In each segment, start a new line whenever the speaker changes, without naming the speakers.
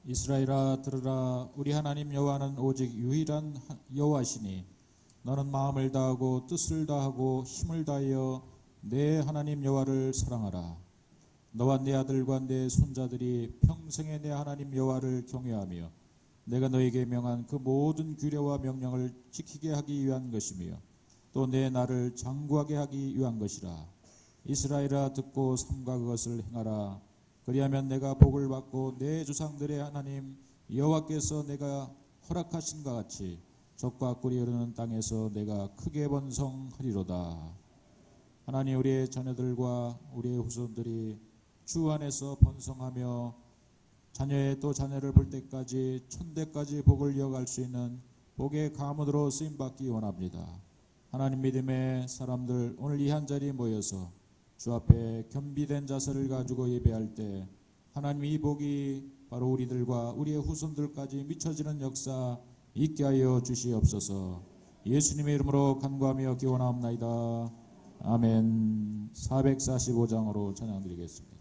이스라엘아 들으라. 우리 하나님 여호와는 오직 유일한 여호와시니 너는 마음을 다하고 뜻을 다하고 힘을 다하여 내 하나님 여호와를 사랑하라. 너와 네 아들과 네 손자들이 평생에 내 하나님 여호와를 경외하며 내가 너에게 명한 그 모든 규례와 명령을 지키게 하기 위한 것이며 또 내 나를 장구하게 하기 위한 것이라. 이스라엘아 듣고 삼가 그것을 행하라. 그리하면 내가 복을 받고 내 조상들의 하나님 여호와께서 내가 허락하신 것 같이 젖과 꿀이 흐르는 땅에서 내가 크게 번성하리로다. 하나님, 우리의 자녀들과 우리의 후손들이 주 안에서 번성하며 자녀의 또 자녀를 볼 때까지 천대까지 복을 이어갈 수 있는 복의 가문으로 쓰임받기 원합니다. 하나님 믿음의 사람들, 오늘 이 한자리에 모여서 주 앞에 겸비된 자세를 가지고 예배할 때 하나님 이 복이 바로 우리들과 우리의 후손들까지 미쳐지는 역사 있게 하여 주시옵소서. 예수님의 이름으로 간구하며 기원하옵나이다. 아멘. 445장으로 찬양드리겠습니다.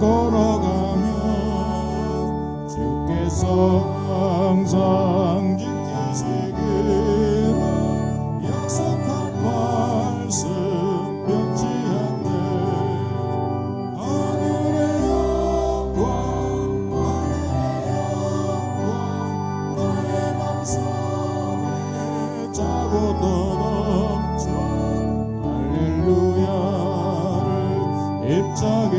걸어가면 주께서 항상 지키시기를 약속한 말씀 변치 않네. 하늘의 영광 나의 맘속에 짜고 떠넘쳐 할렐루야를 입차게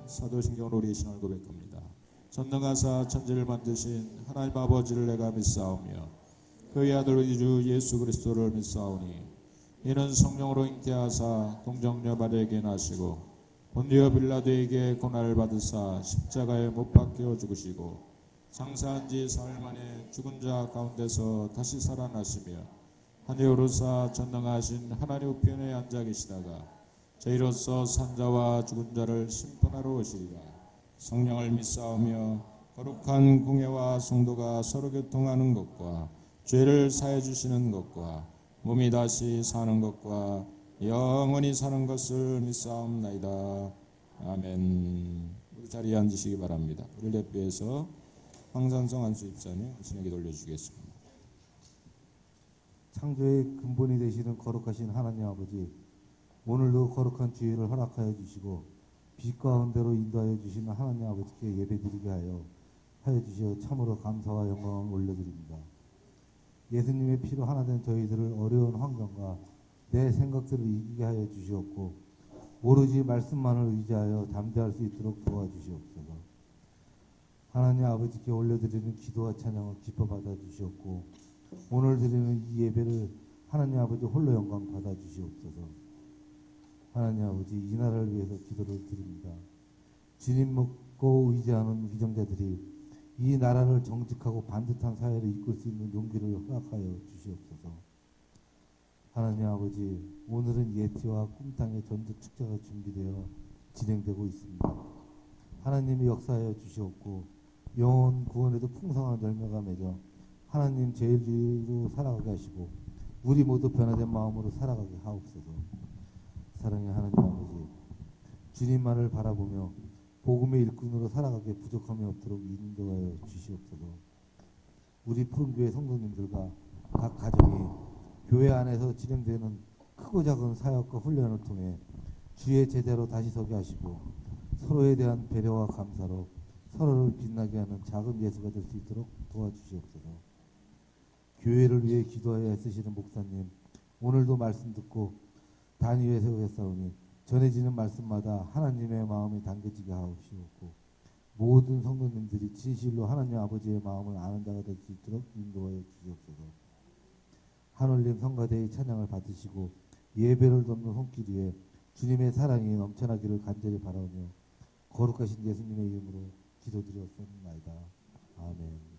사도신경으로 우리의 신앙을 고백합니다. 전능하사 천지를 만드신 하나님 아버지를 내가 믿사오며 그의 아들 우리 주 예수 그리스도를 믿사오니 이는 성령으로 잉태하사 동정녀 마리아에게 나시고 본디오 빌라도에게 고난을 받으사 십자가에 못 박혀 죽으시고 장사한 지 사흘 만에 죽은 자 가운데서 다시 살아나시며 하늘에 오르사 전능하신 하나님 우편에 앉아 계시다가 저희로서 산자와 죽은 자를 심판하러 오시리라. 성령을 믿사오며 거룩한 공예와 성도가 서로 교통하는 것과 죄를 사해 주시는 것과 몸이 다시 사는 것과 영원히 사는 것을 믿사옵나이다. 아멘. 우리 자리에 앉으시기 바랍니다. 우리를 대표해서 황산성 안수 집사님 신에게 돌려주겠습니다.
창조의 근본이 되시는 거룩하신 하나님 아버지, 오늘도 거룩한 기회를 허락하여 주시고 빛 가운데로 인도하여 주시는 하나님 아버지께 예배드리게 하여 주시어 참으로 감사와 영광을 올려드립니다. 예수님의 피로 하나 된 저희들을 어려운 환경과 내 생각들을 이기게 하여 주시옵고 오로지 말씀만을 의지하여 담대할 수 있도록 도와주시옵소서. 하나님 아버지께 올려드리는 기도와 찬양을 기뻐 받아주시옵고 오늘 드리는 이 예배를 하나님 아버지 홀로 영광 받아주시옵소서. 하나님 아버지 이 나라를 위해서 기도를 드립니다. 주님 믿고 의지하는 위정자들이 이 나라를 정직하고 반듯한 사회를 이끌 수 있는 용기를 허락하여 주시옵소서. 하나님 아버지 오늘은 예티와 꿈땅의 전도 축제가 준비되어 진행되고 있습니다. 하나님이 역사하여 주시옵고 영혼 구원에도 풍성한 열매가 맺어 하나님 제일주의로 살아가게 하시고 우리 모두 변화된 마음으로 살아가게 하옵소서. 사랑의 하나님 아버지 주님만을 바라보며 복음의 일꾼으로 살아가게 부족함이 없도록 인도하여 주시옵소서. 우리 푸른교회 성도님들과 각 가정이 교회 안에서 진행되는 크고 작은 사역과 훈련을 통해 주의 제자로 다시 서게 하시고 서로에 대한 배려와 감사로 서로를 빛나게 하는 작은 예수가 될 수 있도록 도와주시옵소서. 교회를 위해 기도하여 애쓰시는 목사님 오늘도 말씀 듣고 단위에 세우겠사오니 전해지는 말씀마다 하나님의 마음이 담겨지게 하옵시옵고 모든 성도님들이 진실로 하나님 아버지의 마음을 아는 자가 될 수 있도록 인도하여 주시옵소서. 하늘님 성가대의 찬양을 받으시고 예배를 돕는 손길 위에 주님의 사랑이 넘쳐나기를 간절히 바라오며 거룩하신 예수님의 이름으로 기도드렸습니다. 아멘.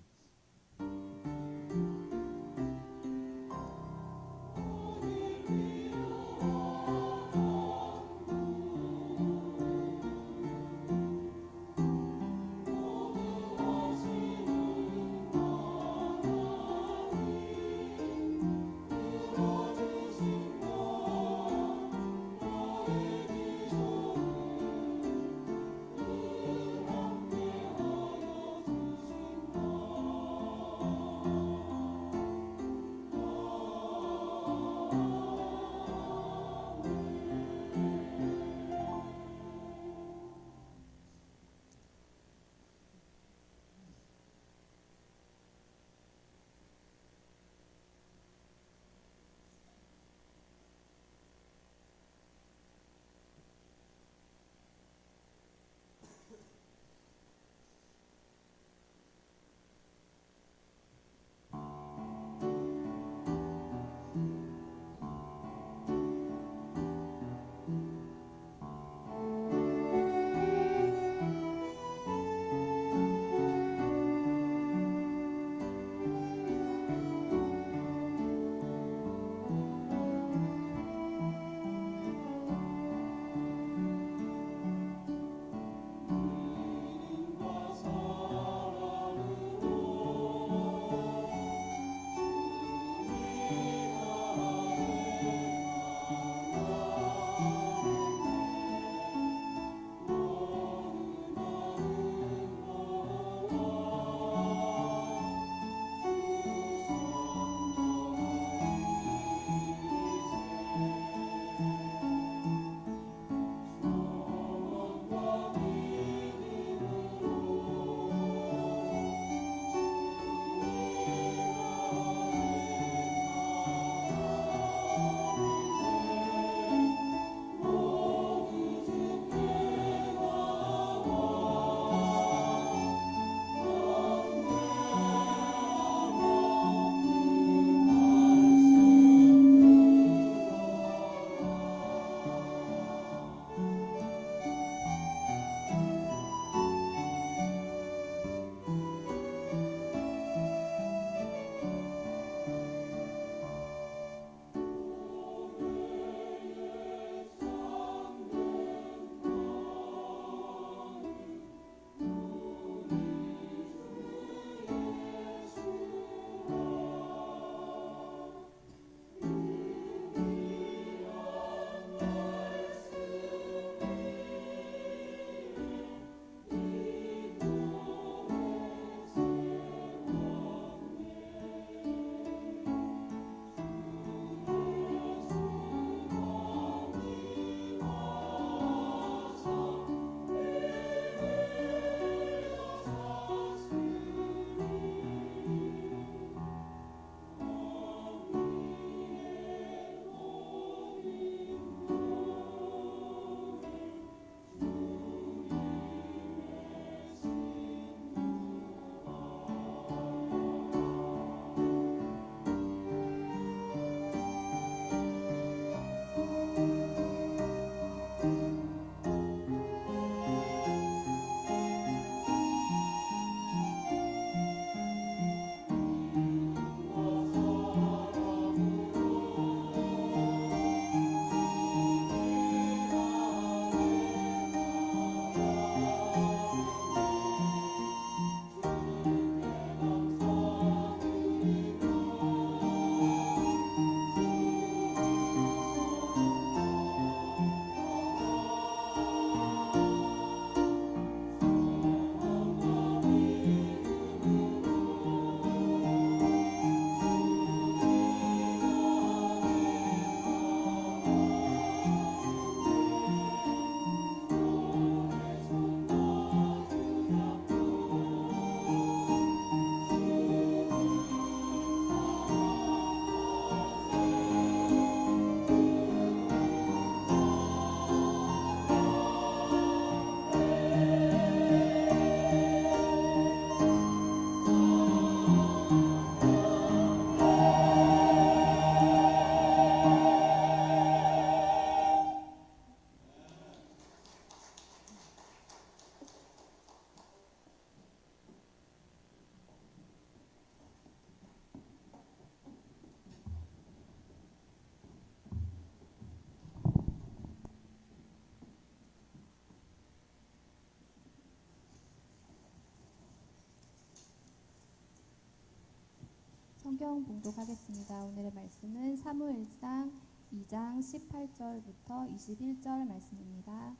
성경 봉독하겠습니다. 오늘의 말씀은 사무엘상 2장 18절부터 21절 말씀입니다.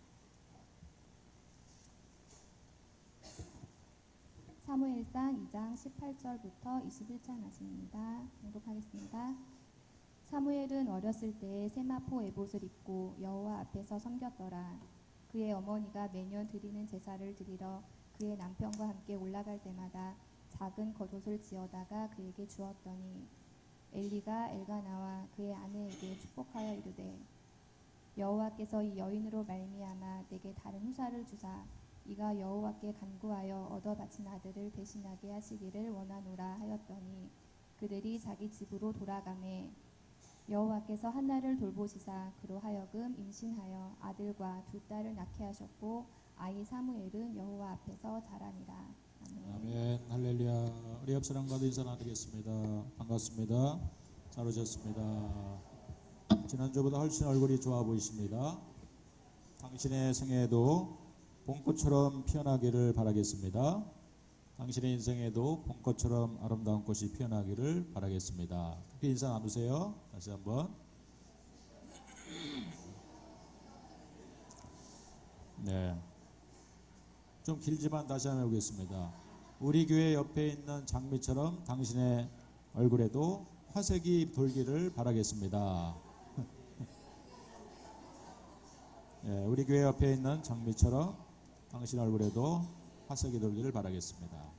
사무엘상 2장 18절부터 21절 말씀입니다. 봉독하겠습니다. 사무엘은 어렸을 때에 세마포 에봇을 입고 여호와 앞에서 섬겼더라. 그의 어머니가 매년 드리는 제사를 드리러 그의 남편과 함께 올라갈 때마다 작은 겉옷을 지어다가 그에게 주었더니 엘리가 엘가나와 그의 아내에게 축복하여 이르되 여호와께서 이 여인으로 말미암아 내게 다른 후사를 주사 이가 여호와께 간구하여 얻어 바친 아들을 대신하게 하시기를 원하노라 하였더니 그들이 자기 집으로 돌아가매 여호와께서 한나를 돌보시사 그로 하여금 임신하여 아들과 두 딸을 낳게 하셨고 아이 사무엘은 여호와 앞에서 자라니라. 아멘.
아멘. 할렐루야. 우리 옆 사람과도 인사 나누겠습니다. 반갑습니다. 잘 오셨습니다. 지난주보다 훨씬 얼굴이 좋아 보이십니다. 당신의 생애에도 봄꽃처럼 피어나기를 바라겠습니다. 당신의 인생에도 봄꽃처럼 아름다운 꽃이 피어나기를 바라겠습니다. 그렇게 인사 나누세요. 다시 한번. 네. 좀 길지만 다시 한번 해보겠습니다. 우리 교회 옆에 있는 장미처럼 당신의 얼굴에도 화색이 돌기를 바라겠습니다. 네, 우리 교회 옆에 있는 장미처럼 당신 얼굴에도 화색이 돌기를 바라겠습니다.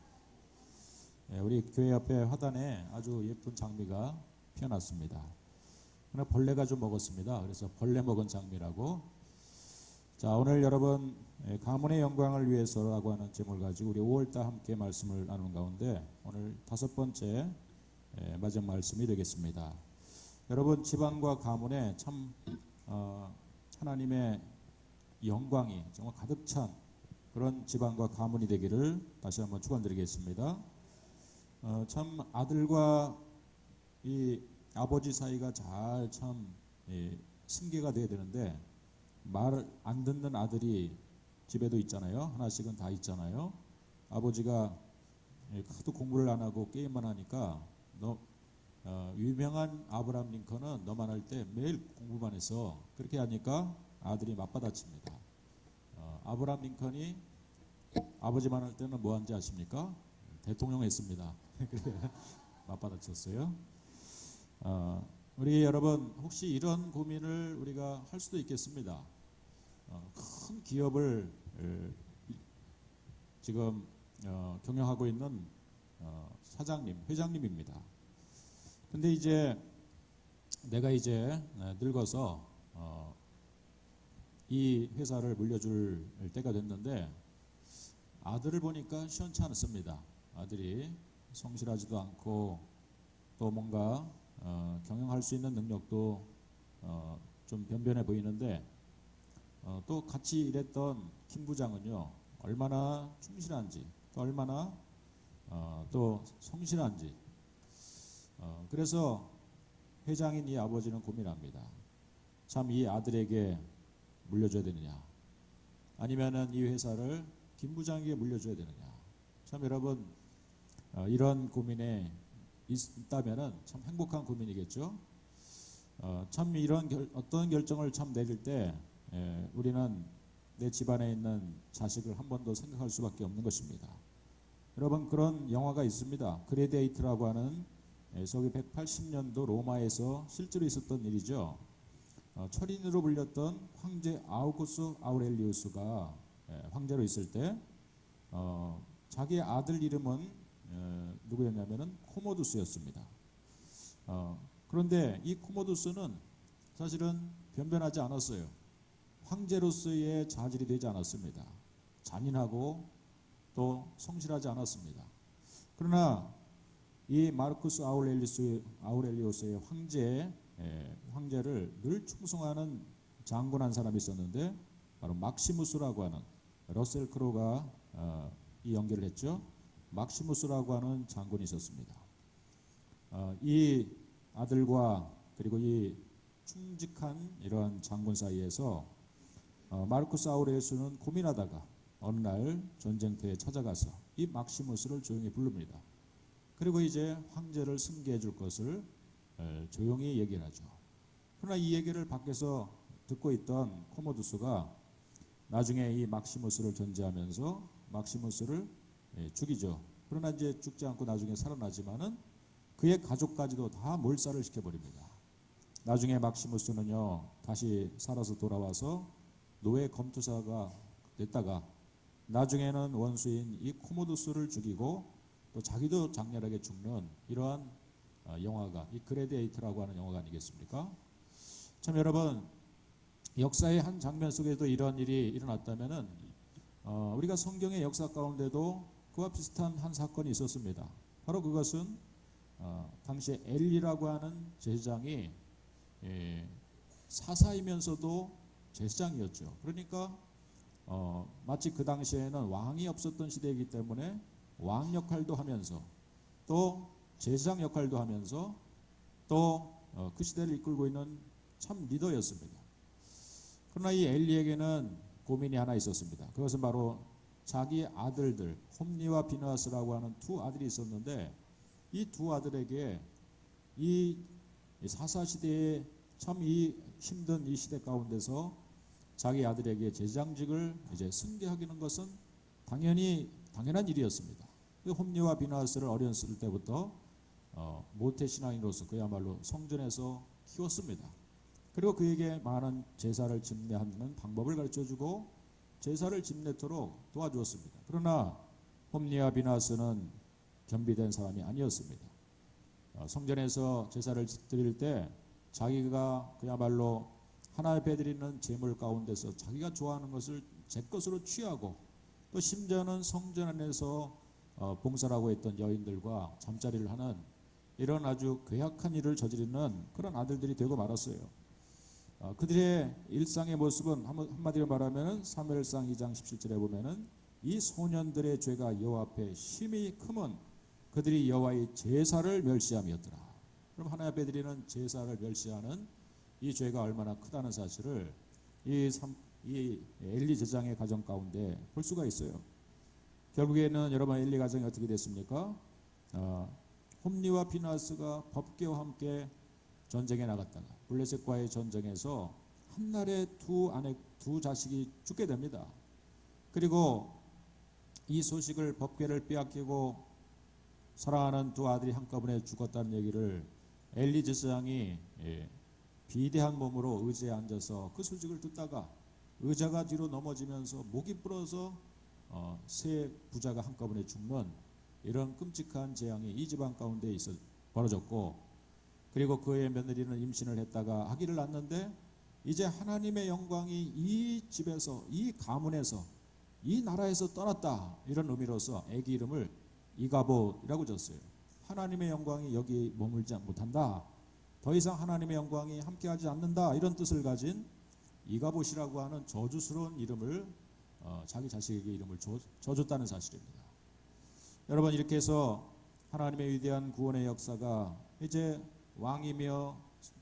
네, 우리 교회 옆에 화단에 아주 예쁜 장미가 피어났습니다. 그러나 벌레가 좀 먹었습니다. 그래서 벌레 먹은 장미라고. 자, 오늘 여러분 가문의 영광을 위해서라고 하는 제목을 가지고 우리 5월달 함께 말씀을 나누는 가운데 오늘 5번째 마지막 말씀이 되겠습니다. 여러분 집안과 가문에 참 하나님의 영광이 정말 가득 찬 그런 집안과 가문이 되기를 다시 한번 축원드리겠습니다. 참 아들과 이 아버지 사이가 잘 참 승계가 돼야 되는데 말 안 듣는 아들이 집에도 있잖아요. 하나씩은 다 있잖아요. 아버지가 하도 공부를 안 하고 게임만 하니까 유명한 아브라함 링컨은 너만 할 때 매일 공부만 해서 그렇게 하니까 아들이 맞받아칩니다. 아브라함 링컨이 아버지만 할 때는 뭐 한지 아십니까? 대통령 했습니다. 맞받아쳤어요. 우리 여러분 혹시 이런 고민을 우리가 할 수도 있겠습니다. 큰 기업을 지금 경영하고 있는 사장님, 회장님입니다. 근데 이제 내가 이제 늙어서 이 회사를 물려줄 때가 됐는데 아들을 보니까 시원치 않습니다. 아들이 성실하지도 않고 또 뭔가 경영할 수 있는 능력도 좀 변변해 보이는데 또 같이 일했던 김 부장은요 얼마나 충실한지 또 얼마나 또 성실한지 그래서 회장인 이 아버지는 고민합니다. 참 이 아들에게 물려줘야 되느냐 아니면은 이 회사를 김 부장에게 물려줘야 되느냐. 참 여러분 이런 고민에 있다면은 참 행복한 고민이겠죠. 참 이런 어떤 결정을 참 내릴 때 우리는 내 집안에 있는 자식을 한 번 더 생각할 수밖에 없는 것입니다. 여러분 그런 영화가 있습니다. 그레데이트라고 하는 서기 180년도 로마에서 실제로 있었던 일이죠. 철인으로 불렸던 황제 아우구스 아우렐리우스가 황제로 있을 때 자기의 아들 이름은 누구였냐면은 코모두스였습니다. 그런데 이 코모두스는 사실은 변변하지 않았어요. 황제로서의 자질이 되지 않았습니다. 잔인하고 또 성실하지 않았습니다. 그러나 이 마르쿠스 아우렐리우스의 황제를 늘 충성하는 장군 한 사람이 있었는데 바로 막시무스라고 하는 러셀 크로가 이 연결을 했죠. 막시무스라고 하는 장군이 있었습니다. 이 아들과 그리고 이 충직한 이러한 장군 사이에서 마르쿠스 아우렐리우스는 고민하다가 어느 날 전쟁터에 찾아가서 이 막시무스를 조용히 부릅니다. 그리고 이제 황제를 승계해 줄 것을 조용히 얘기를 하죠. 그러나 이 얘기를 밖에서 듣고 있던 코모두스가 나중에 이 막시무스를 견제하면서 막시무스를 죽이죠. 그러나 이제 죽지 않고 나중에 살아나지만은 그의 가족까지도 다 몰살을 시켜버립니다. 나중에 막시무스는요 다시 살아서 돌아와서 노예 검투사가 됐다가 나중에는 원수인 이 코모두스를 죽이고 또 자기도 장렬하게 죽는 이러한 영화가 이 그레디에이터라고 하는 영화가 아니겠습니까? 참 여러분 역사의 한 장면 속에도 이런 일이 일어났다면은 우리가 성경의 역사 가운데도 그와 비슷한 한 사건이 있었습니다. 바로 그것은 당시에 엘리라고 하는 제사장이 사사이면서도 제사장이었죠. 그러니까 마치 그 당시에는 왕이 없었던 시대이기 때문에 왕 역할도 하면서 또 제사장 역할도 하면서 또 그 시대를 이끌고 있는 참 리더였습니다. 그러나 이 엘리에게는 고민이 하나 있었습니다. 그것은 바로 자기 아들들 홈니와 비느하스라고 하는 두 아들이 있었는데 이 두 아들에게 이 사사 시대에 참 이 힘든 이 시대 가운데서 자기 아들에게 제사장직을 이제 승계하기는 것은 당연한 일이었습니다. 홈니와 비느하스를 어렸을 때부터 모태 신앙인으로서 그야말로 성전에서 키웠습니다. 그리고 그에게 많은 제사를 집례하는 방법을 가르쳐주고 제사를 집례토록 도와주었습니다. 그러나 홈니와 비느하스는 겸비된 사람이 아니었습니다. 성전에서 제사를 드릴 때 자기가 그야말로 하나님 앞에 드리는 제물 가운데서 자기가 좋아하는 것을 제 것으로 취하고 또 심지어는 성전 안에서 봉사라고 했던 여인들과 잠자리를 하는 이런 아주 괴악한 일을 저지르는 그런 아들들이 되고 말았어요. 그들의 일상의 모습은 한마디로 말하면 사무엘상 2장 17절에 보면은 이 소년들의 죄가 여호와 앞에 심히 크면 그들이 여호와의 제사를 멸시함이었더라. 그럼 하나님 앞에 드리는 제사를 멸시하는 이 죄가 얼마나 크다는 사실을 이 엘리 제사장의 가정 가운데 볼 수가 있어요. 결국에는 여러분 엘리 가정이 어떻게 됐습니까? 홈니와 비느하스가 법궤와 함께 전쟁에 나갔다가 블레셋과의 전쟁에서 한날에 두 자식이 죽게 됩니다. 그리고 이 소식을 법궤를 빼앗기고 사랑하는 두 아들이 한꺼번에 죽었다는 얘기를 엘리 제사장이 비대한 몸으로 의자에 앉아서 그 소식을 듣다가 의자가 뒤로 넘어지면서 목이 부러서 세 부자가 한꺼번에 죽는 이런 끔찍한 재앙이 이 집안 가운데 벌어졌고, 그리고 그의 며느리는 임신을 했다가 아기를 낳았는데 이제 하나님의 영광이 이 집에서 이 가문에서 이 나라에서 떠났다, 이런 의미로서 아기 이름을 이가봇이라고 졌어요. 하나님의 영광이 여기 머물지 못한다, 더 이상 하나님의 영광이 함께하지 않는다, 이런 뜻을 가진 이가봇이라고 하는 저주스러운 이름을 자기 자식에게 이름을 줘줬다는 사실입니다. 여러분, 이렇게 해서 하나님의 위대한 구원의 역사가 이제 왕이며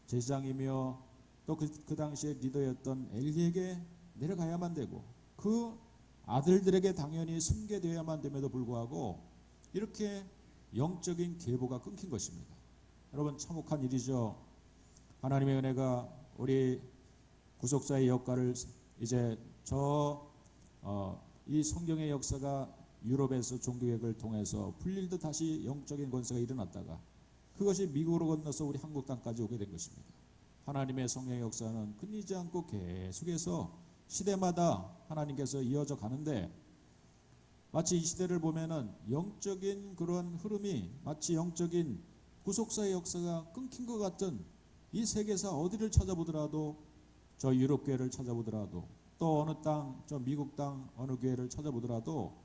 제사장이며 또 그 당시에 리더였던 엘리에게 내려가야만 되고 그 아들들에게 당연히 승계되어야만 됨에도 불구하고 이렇게 영적인 계보가 끊긴 것입니다. 여러분, 참혹한 일이죠. 하나님의 은혜가 우리 구속사의 역할을 이제 이 성경의 역사가 유럽에서 종교개혁을 통해서 풀릴 듯 다시 영적인 권세가 일어났다가 그것이 미국으로 건너서 우리 한국 땅까지 오게 된 것입니다. 하나님의 성령의 역사는 끊이지 않고 계속해서 시대마다 하나님께서 이어져 가는데, 마치 이 시대를 보면은 영적인 그런 흐름이 마치 영적인 구속사의 역사가 끊긴 것 같은, 이 세계사 어디를 찾아보더라도, 저 유럽 교회를 찾아보더라도, 또 어느 땅, 저 미국 땅 어느 교회를 찾아보더라도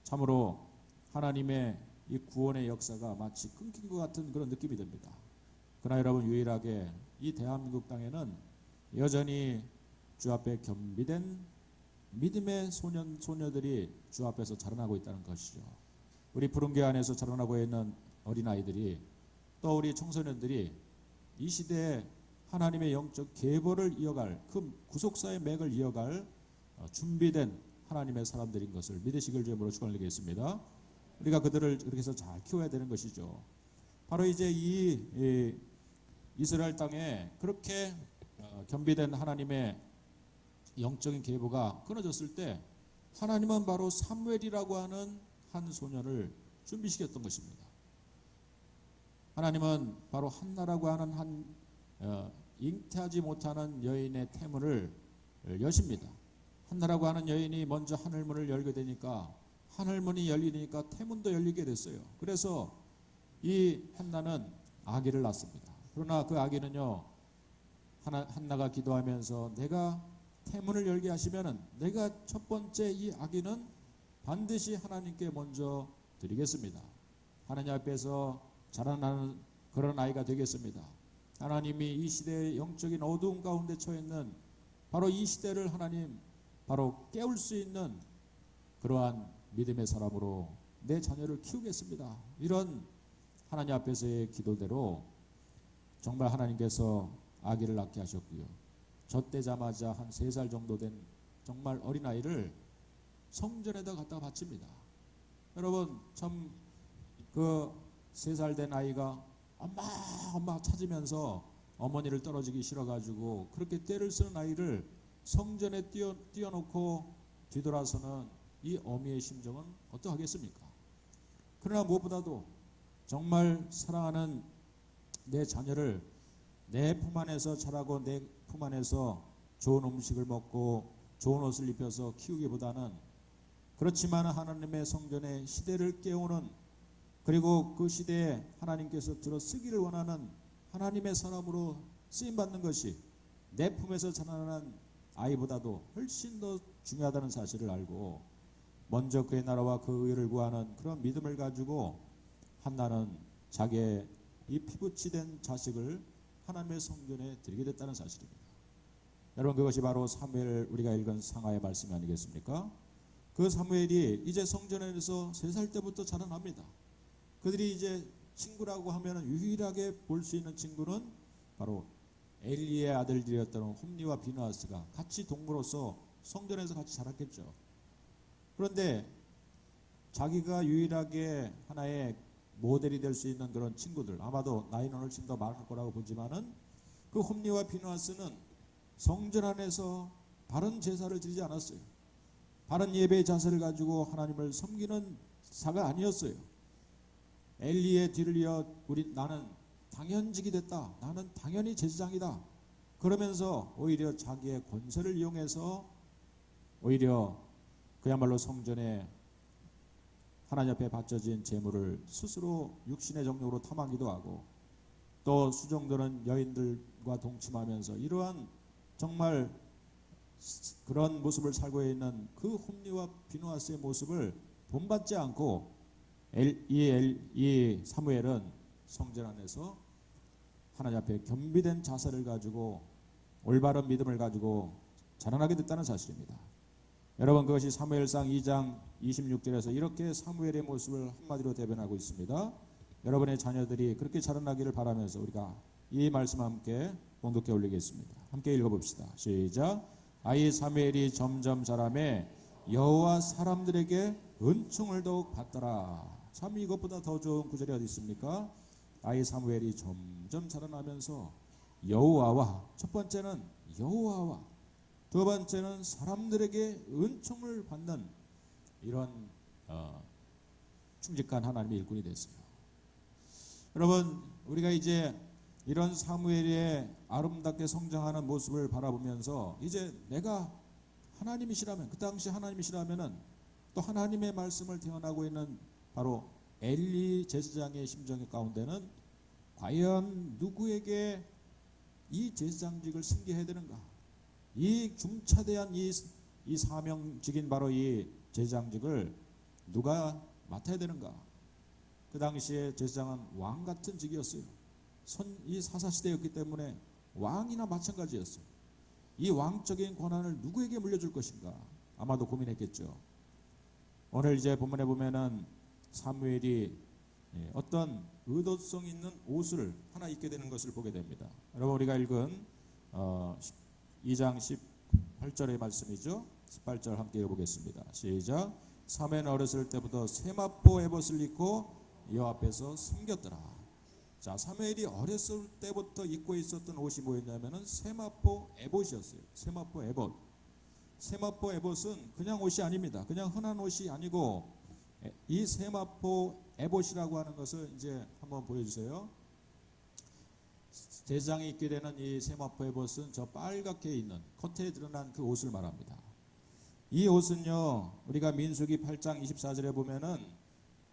참으로 하나님의 이 구원의 역사가 마치 끊긴 것 같은 그런 느낌이 듭니다. 그러나 여러분, 유일하게 이 대한민국 땅에는 여전히 주 앞에 겸비된 믿음의 소녀들이 주 앞에서 자라나고 있다는 것이죠. 우리 푸른교회 안에서 자라나고 있는 어린아이들이, 또 우리 청소년들이 이 시대에 하나님의 영적 계보를 이어갈, 그 구속사의 맥을 이어갈 준비된 하나님의 사람들인 것을 믿으시길 주님으로 축원드리겠습니다. 우리가 그들을 그렇게 해서 잘 키워야 되는 것이죠. 바로 이제 이 이스라엘 땅에 그렇게 겸비된 하나님의 영적인 계보가 끊어졌을 때 하나님은 바로 사무엘이라고 하는 한 소년을 준비시켰던 것입니다. 하나님은 바로 한나라고 하는 한 잉태하지 못하는 여인의 태문을 여십니다. 한나라고 하는 여인이 먼저 하늘문을 열게 되니까 하늘문이 열리니까 태문도 열리게 됐어요. 그래서 이 한나는 아기를 낳습니다. 그러나 그 아기는요, 한나가 기도하면서 내가 태문을 열게 하시면은 내가 첫 번째 이 아기는 반드시 하나님께 먼저 드리겠습니다. 하나님 앞에서 자라나는 그런 아이가 되겠습니다. 하나님이 이 시대의 영적인 어두움 가운데 처해 있는 바로 이 시대를 하나님 바로 깨울 수 있는 그러한 믿음의 사람으로 내 자녀를 키우겠습니다. 이런 하나님 앞에서의 기도대로 정말 하나님께서 아기를 낳게 하셨고요. 젖되자마자 한 3살 정도 된 정말 어린아이를 성전에다 갖다 바칩니다. 여러분 참 그 3살 된 아이가 엄마 찾으면서 어머니를 떨어지기 싫어가지고 그렇게 떼를 쓰는 아이를 성전에 띄워놓고 뒤돌아서는 이 어미의 심정은 어떠하겠습니까? 그러나 무엇보다도 정말 사랑하는 내 자녀를 내 품 안에서 자라고 내 품 안에서 좋은 음식을 먹고 좋은 옷을 입혀서 키우기보다는 그렇지만 하나님의 성전의 시대를 깨우는 그리고 그 시대에 하나님께서 들어 쓰기를 원하는 하나님의 사람으로 쓰임받는 것이 내 품에서 자라나는 아이보다도 훨씬 더 중요하다는 사실을 알고 먼저 그의 나라와 그 의를 구하는 그런 믿음을 가지고 한나는 자기의 이 피부치 된 자식을 하나님의 성전에 드리게 됐다는 사실입니다. 여러분 그것이 바로 사무엘 우리가 읽은 상하의 말씀이 아니겠습니까? 그 사무엘이 이제 성전에서 3살 때부터 자라납니다. 그들이 이제 친구라고 하면 유일하게 볼 수 있는 친구는 바로 엘리의 아들들이었던 홈니와 비느하스가 같이 동무로서 성전에서 같이 자랐겠죠. 그런데 자기가 유일하게 하나의 모델이 될 수 있는 그런 친구들, 아마도 나이는 훨씬 더 많을 거라고 보지만은 그 홈니와 비느하스는 성전 안에서 바른 제사를 드리지 않았어요. 바른 예배의 자세를 가지고 하나님을 섬기는 사가 아니었어요. 엘리의 뒤를 이어 나는 당연직이 됐다. 나는 당연히 제사장이다. 그러면서 오히려 자기의 권세를 이용해서 오히려 그야말로 성전에 하나님 앞에 바쳐진 제물을 스스로 육신의 정욕으로 탐하기도 하고 또 수종들은 여인들과 동침하면서 이러한 정말 그런 모습을 살고 있는 그 홈리와 비느하스의 모습을 본받지 않고 이 사무엘은 성전 안에서 하나님 앞에 겸비된 자세를 가지고 올바른 믿음을 가지고 자라나게 됐다는 사실입니다. 여러분 그것이 사무엘상 2장 26절에서 이렇게 사무엘의 모습을 한마디로 대변하고 있습니다. 여러분의 자녀들이 그렇게 자라나기를 바라면서 우리가 이 말씀 함께 봉독해 올리겠습니다. 함께 읽어봅시다. 시작. 아이 사무엘이 점점 자라매 여호와 사람들에게 은총을 더욱 받더라. 참 이것보다 더 좋은 구절이 어디 있습니까? 아이 사무엘이 점점 자라나면서 여호와와 첫 번째는 여호와와 두 번째는 사람들에게 은총을 받는 이런 충직한 하나님의 일꾼이 됐어요. 여러분 우리가 이제 이런 사무엘의 아름답게 성장하는 모습을 바라보면서 이제 내가 하나님이시라면 그 당시 하나님이시라면은 또 하나님의 말씀을 태어나고 있는 바로 엘리 제사장의 심정 가운데는 과연 누구에게 이 제사장직을 승계해야 되는가? 이 중차대한 이 사명직인 바로 이 제사장직을 누가 맡아야 되는가? 그 당시에 제사장은 왕 같은 직이었어요. 이 사사시대였기 때문에 왕이나 마찬가지였어요. 이 왕적인 권한을 누구에게 물려줄 것인가? 아마도 고민했겠죠. 오늘 이제 본문에 보면은 사무엘이 어떤 의도성 있는 옷을 하나 입게 되는 것을 보게 됩니다. 여러분 우리가 읽은 2장 18절의 말씀이죠. 18절 함께 읽어보겠습니다. 시작. 사무엘은 어렸을 때부터 세마포 에봇을 입고 여호와 앞에서 섬겼더라. 자, 사무엘이 어렸을 때부터 입고 있었던 옷이 뭐였냐면은 세마포 에봇이었어요. 세마포 에봇. 세마포 에봇은 그냥 옷이 아닙니다. 그냥 흔한 옷이 아니고 이 세마포 에봇이라고 하는 것을 이제 한번 보여주세요. 제사장이 입게 되는 이 세마포 에봇은 저 빨갛게 있는 겉에 드러난 그 옷을 말합니다. 이 옷은요, 우리가 민수기 8장 24절에 보면은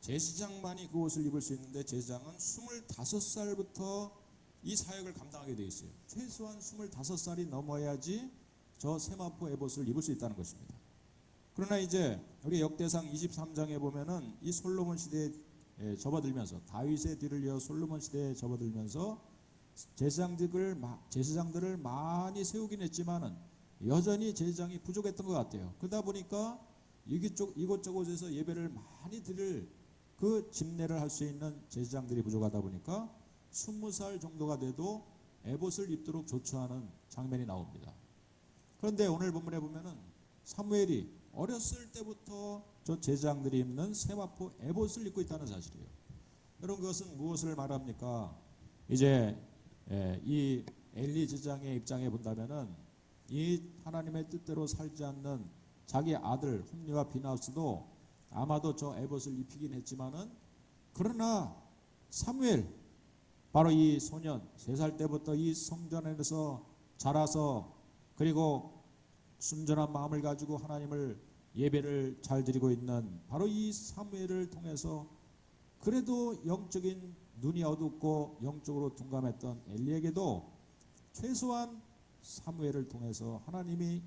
제사장만이 그 옷을 입을 수 있는데 제사장은 25살부터 이 사역을 감당하게 되어 있어요. 최소한 25살이 넘어야지 저 세마포 에봇을 입을 수 있다는 것입니다. 그러나 이제 우리 역대상 23장에 보면은 이 솔로몬 시대에 접어들면서 다윗의 뒤를 이어 솔로몬 시대에 접어들면서 제사장들을 많이 세우긴 했지만은 여전히 제사장이 부족했던 것 같아요. 그러다 보니까 이곳저곳에서 예배를 많이 드릴 그 집례를 할 수 있는 제사장들이 부족하다 보니까 20살 정도가 돼도 에봇을 입도록 조처하는 장면이 나옵니다. 그런데 오늘 본문에 보면은 사무엘이 어렸을 때부터 저 제사장들이 입는 세마포 에봇을 입고 있다는 사실이에요. 여러분, 그것은 무엇을 말합니까? 이제 이 엘리 제사장의 입장에 본다면은 이 하나님의 뜻대로 살지 않는 자기 아들 홈리와 비나스도 아마도 저 에봇을 입히긴 했지만은, 그러나 사무엘, 바로 이 소년 3살 때부터 이 성전에서 자라서 그리고 순전한 마음을 가지고 하나님을 예배를 잘 드리고 있는 바로 이 사무엘을 통해서 그래도 영적인 눈이 어둡고 영적으로 둔감했던 엘리에게도 최소한 사무엘을 통해서 하나님이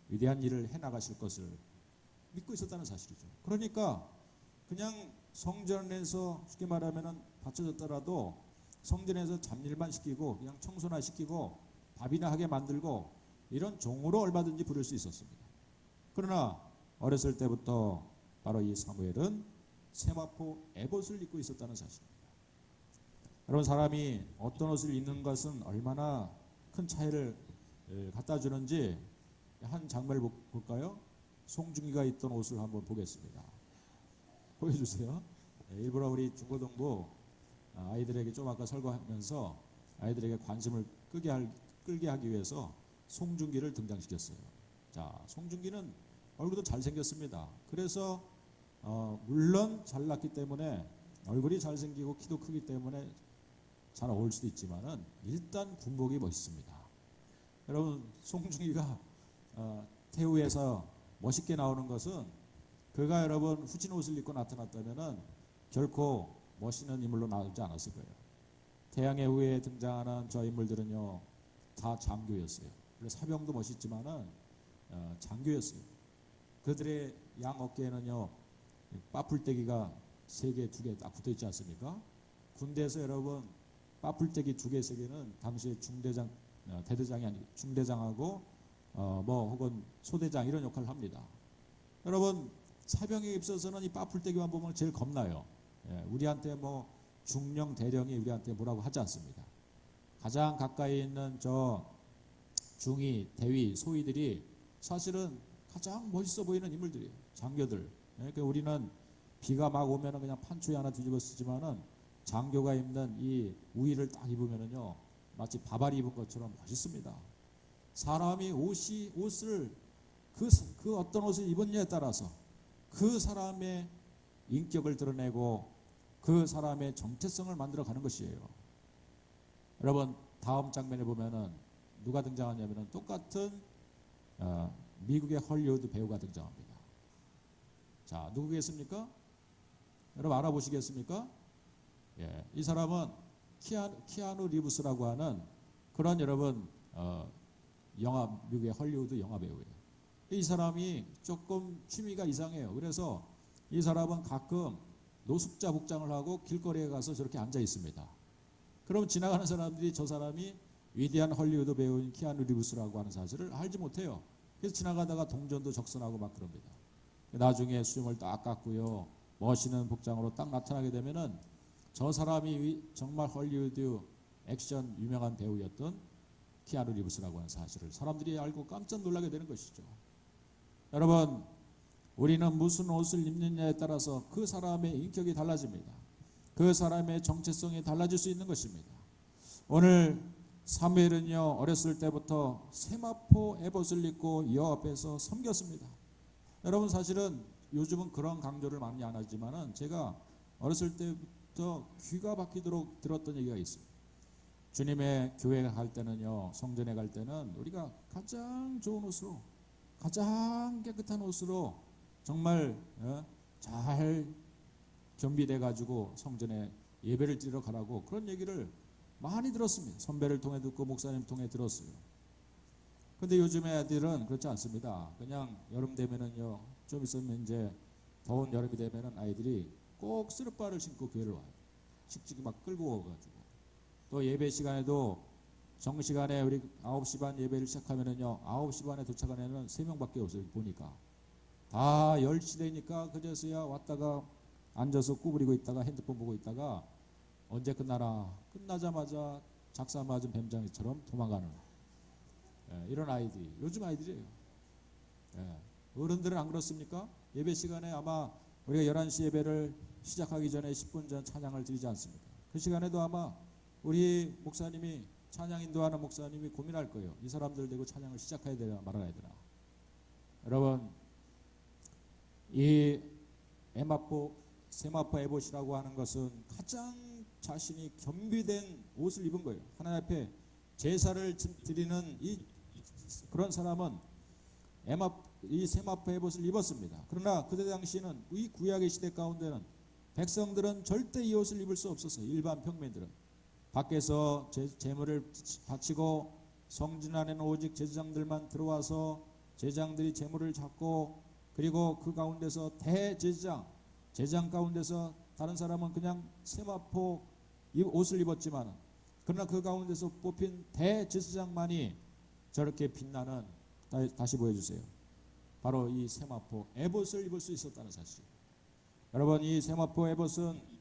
위대한 일을 해나가실 것을 믿고 있었다는 사실이죠. 그러니까 그냥 성전에서 쉽게 말하면 바쳐졌더라도 성전에서 잡일만 시키고 그냥 청소나 시키고 밥이나 하게 만들고 이런 종으로 얼마든지 부릴 수 있었습니다. 그러나 어렸을 때부터 바로 이 사무엘은 세마포 에봇을 입고 있었다는 사실입니다. 여러분, 사람이 어떤 옷을 입는 것은 얼마나 큰 차이를 갖다 주는지 한 장면을 볼까요? 송중기가 입던 옷을 한번 보겠습니다. 보여주세요. 일부러 우리 중고등부 아이들에게 좀 아까 설교하면서 아이들에게 관심을 끌게 하기 위해서 송중기를 등장시켰어요. 자, 송중기는 얼굴도 잘생겼습니다. 그래서 물론 잘났기 때문에 얼굴이 잘생기고 키도 크기 때문에 잘 어울릴 수도 있지만은 일단 군복이 멋있습니다. 여러분, 송중기가 태우에서 멋있게 나오는 것은 그가 여러분 후진 옷을 입고 나타났다면은 결코 멋있는 인물로 나오지 않았을 거예요. 태양의 후예에 등장하는 저 인물들은요 다 장교였어요. 그래서 사병도 멋있지만은 장교였어요. 그들의 양 어깨에는요 빠풀떼기가 3개, 2개 딱 붙어 있지 않습니까? 군대에서 여러분 빠풀떼기 2개, 3개는 당시에 중대장, 대대장이 아니고 중대장하고 혹은 소대장 이런 역할을 합니다. 여러분, 사병에 있어서는 이 빠풀떼기만 보면 제일 겁나요. 우리한테 중령 대령이 우리한테 뭐라고 하지 않습니다. 가장 가까이 있는 저 중위, 대위, 소위들이 사실은 가장 멋있어 보이는 인물들이에요. 장교들. 그러니까 우리는 비가 막 오면은 그냥 판초에 하나 뒤집어 쓰지만은 장교가 입는 이 우위를 딱 입으면은요 마치 바바리 입은 것처럼 멋있습니다. 사람이 옷을 그 어떤 옷을 입었냐에 따라서 그 사람의 인격을 드러내고 그 사람의 정체성을 만들어가는 것이에요. 여러분, 다음 장면에 보면은 누가 등장하냐면은 똑같은 미국의 헐리우드 배우가 등장합니다. 자, 누구겠습니까? 여러분 알아보시겠습니까? 이 사람은 키아누 리브스라고 하는 그런 여러분 미국의 헐리우드 영화 배우예요. 이 사람이 조금 취미가 이상해요. 그래서 이 사람은 가끔 노숙자 복장을 하고 길거리에 가서 저렇게 앉아 있습니다. 그럼 지나가는 사람들이 저 사람이 위대한 헐리우드 배우인 키아누 리브스라고 하는 사실을 알지 못해요. 그래서 지나가다가 동전도 적선하고 막 그럽니다. 나중에 수염을 딱 깎고요 멋있는 복장으로 딱 나타나게 되면은 저 사람이 정말 헐리우드 액션 유명한 배우였던 키아누 리브스라고 하는 사실을 사람들이 알고 깜짝 놀라게 되는 것이죠. 여러분, 우리는 무슨 옷을 입느냐에 따라서 그 사람의 인격이 달라집니다. 그 사람의 정체성이 달라질 수 있는 것입니다. 오늘 사무엘은요, 어렸을 때부터 세마포 에봇을 입고 여호와 앞에서 섬겼습니다. 여러분, 사실은 요즘은 그런 강조를 많이 안 하지만은 제가 어렸을 때부터 귀가 박히도록 들었던 얘기가 있어요. 주님의 교회 갈 때는요, 성전에 갈 때는 우리가 가장 좋은 옷으로, 가장 깨끗한 옷으로 정말 잘 겸비돼 가지고 성전에 예배를 드리러 가라고, 그런 얘기를 많이 들었습니다. 선배를 통해 듣고 목사님 통해 들었어요. 근데 요즘 애들은 그렇지 않습니다. 그냥 여름 되면은요, 좀 있으면 이제 더운 여름이 되면은 아이들이 꼭 쓰레빠를 신고 교회를 와요. 씩씩이 막 끌고 와가지고. 또 예배 시간에도 정시간에 우리 9시 반 예배를 시작하면은요, 9시 반에 도착한 애는 3명밖에 없어요. 보니까 다 10시 되니까 그제서야 왔다가 앉아서 구부리고 있다가 핸드폰 보고 있다가 언제 끝나나, 끝나자마자 작사 맞은 뱀장이처럼 도망가는 이런 아이들이 요즘 아이들이에요. 어른들은 안 그렇습니까? 예배 시간에 아마 우리가 11시 예배를 시작하기 전에 10분 전 찬양을 드리지 않습니까? 그 시간에도 아마 우리 목사님이, 찬양 인도하는 목사님이 고민할 거예요. 이 사람들 대고 찬양을 시작해야 되나 말아야 되나. 여러분, 이 세마포 에봇이라고 하는 것은 가장 자신이 겸비된 옷을 입은 거예요. 하나님 앞에 제사를 드리는 그런 사람은 이 세마포 에봇을 입었습니다. 그러나 그때 당시에는 이 구약의 시대 가운데는 백성들은 절대 이 옷을 입을 수 없었어요. 일반 평민들은 밖에서 제물을 바치고 성전 안에는 오직 제사장들만 들어와서 제장들이 제물을 잡고, 그리고 그 가운데서 제장 가운데서 다른 사람은 그냥 세마포 옷을 입었지만, 그러나 그 가운데서 뽑힌 대제사장만이 저렇게 빛나는, 다시 보여주세요. 바로 이 세마포 에봇을 입을 수 있었다는 사실. 여러분, 이 세마포 에봇은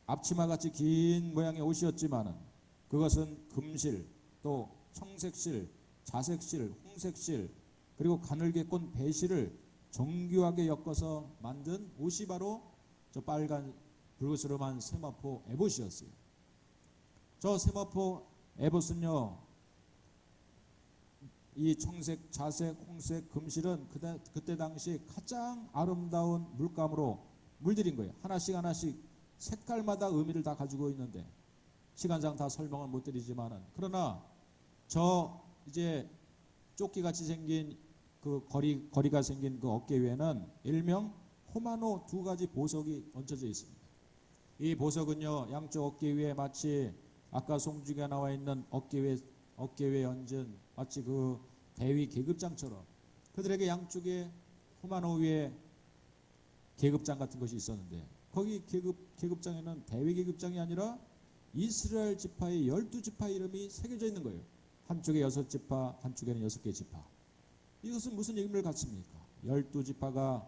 앞치마같이 긴 모양의 옷이었지만 그것은 금실, 또 청색실, 자색실, 홍색실, 그리고 가늘게 꼰 배실을 정교하게 엮어서 만든 옷이 바로 저 빨간 붉으스름한 세마포 에봇이었어요. 저 세마포 에봇은요, 이 청색, 자색, 홍색, 금실은 그때 당시 가장 아름다운 물감으로 물들인 거예요. 하나씩 하나씩 색깔마다 의미를 다 가지고 있는데 시간상 다 설명을 못 드리지만은, 그러나 저 이제 조끼같이 생긴 그 거리가 생긴 그 어깨 위에는 일명 호마노 2가지 보석이 얹혀져 있습니다. 이 보석은요, 양쪽 어깨 위에 마치 아까 송주기가 나와 있는 어깨 위에 얹은 마치 그 대위 계급장처럼 그들에게 양쪽에 호마노 위에 계급장 같은 것이 있었는데, 거기 계급장에는 대위 계급장이 아니라 이스라엘 지파의 12지파 이름이 새겨져 있는 거예요. 한쪽에 6지파, 한쪽에는 6개 지파. 이것은 무슨 의미를 갖습니까? 12지파가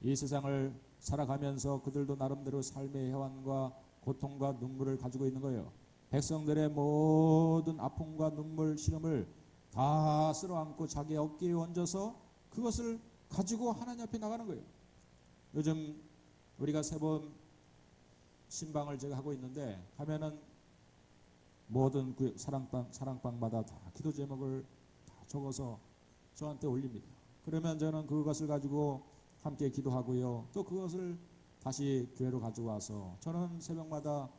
이 세상을 살아가면서 그들도 나름대로 삶의 해환과 고통과 눈물을 가지고 있는 거예요. 백성들의 모든 아픔과 눈물, 시름을 다 쓸어안고 자기 어깨에 얹어서 그것을 가지고 하나님 앞에 나가는 거예요. 요즘 우리가 세번 신방을 제가 하고 있는데 가면은 모든 그 사랑방마다 다 기도 제목을 다 적어서 저한테 올립니다. 그러면 저는 그것을 가지고 함께 기도하고요. 또 그것을 다시 교회로 가지고 와서 저는 새벽마다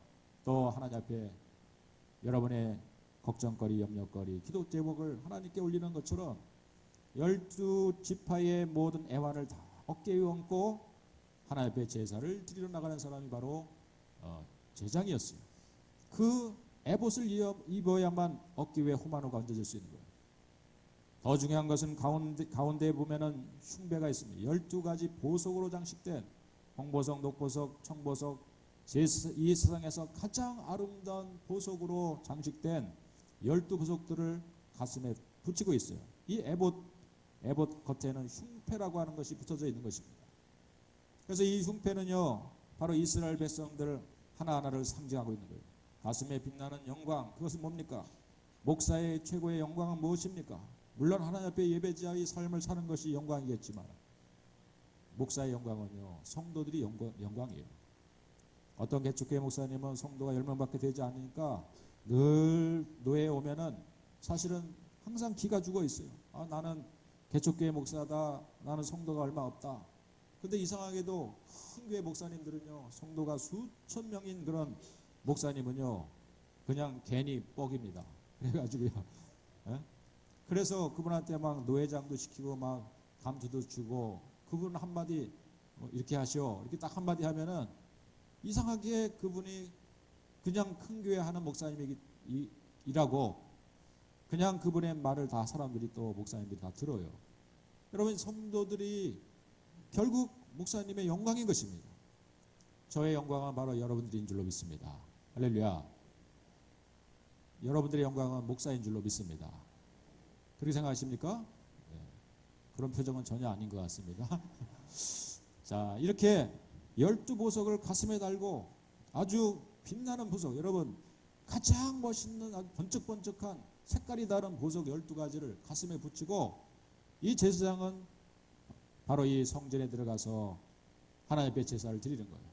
또 하나님 앞에 여러분의 걱정거리, 염려거리, 기도 제목을 하나님께 올리는 것처럼 12지파의 모든 애환을 다 어깨에 얹고 하나님 앞에 제사를 드리러 나가는 사람이 바로 제장이었어요. 그 에봇을 입어야만 어깨 위에 호마노가 얹어질 수 있는 거예요. 더 중요한 것은 가운데에 보면은 흉배가 있습니다. 12가지 보석으로 장식된 홍보석, 녹보석, 청보석, 이 세상에서 가장 아름다운 보석으로 장식된 12보석들을 가슴에 붙이고 있어요. 이 에봇 겉에는 흉패라고 하는 것이 붙어져 있는 것입니다. 그래서 이 흉패는요, 바로 이스라엘 백성들 하나하나를 상징하고 있는 거예요. 가슴에 빛나는 영광, 그것은 뭡니까? 목사의 최고의 영광은 무엇입니까? 물론 하나님 앞에 예배자의 삶을 사는 것이 영광이겠지만 목사의 영광은요, 성도들이 영광이에요. 어떤 개척교회 목사님은 성도가 10명밖에 되지 않으니까 늘 노예에 오면은 사실은 항상 기가 죽어 있어요. 아, 나는 개척교회 목사다. 나는 성도가 얼마 없다. 근데 이상하게도 큰 교회 목사님들은요, 성도가 수천 명인 그런 목사님은요, 그냥 괜히 뻑입니다. 그래가지고요. 예? 그래서 그분한테 막 노회장도 시키고 막 감투도 주고, 그분 한마디 이렇게 하시오, 이렇게 딱 한마디 하면은 이상하게 그분이 그냥 큰 교회 하는 목사님이라고 그냥 그분의 말을 다 사람들이 또 목사님들이 다 들어요. 여러분, 성도들이 결국 목사님의 영광인 것입니다. 저의 영광은 바로 여러분들인 줄로 믿습니다. 할렐루야. 여러분들의 영광은 목사인 줄로 믿습니다. 그렇게 생각하십니까? 네. 그런 표정은 전혀 아닌 것 같습니다. 자, 이렇게 12보석을 가슴에 달고 아주 빛나는 보석, 여러분 가장 멋있는 아주 번쩍번쩍한 색깔이 다른 보석 12가지를 가슴에 붙이고, 이 제사장은 바로 이 성전에 들어가서 하나님 앞에 제사를 드리는 거예요.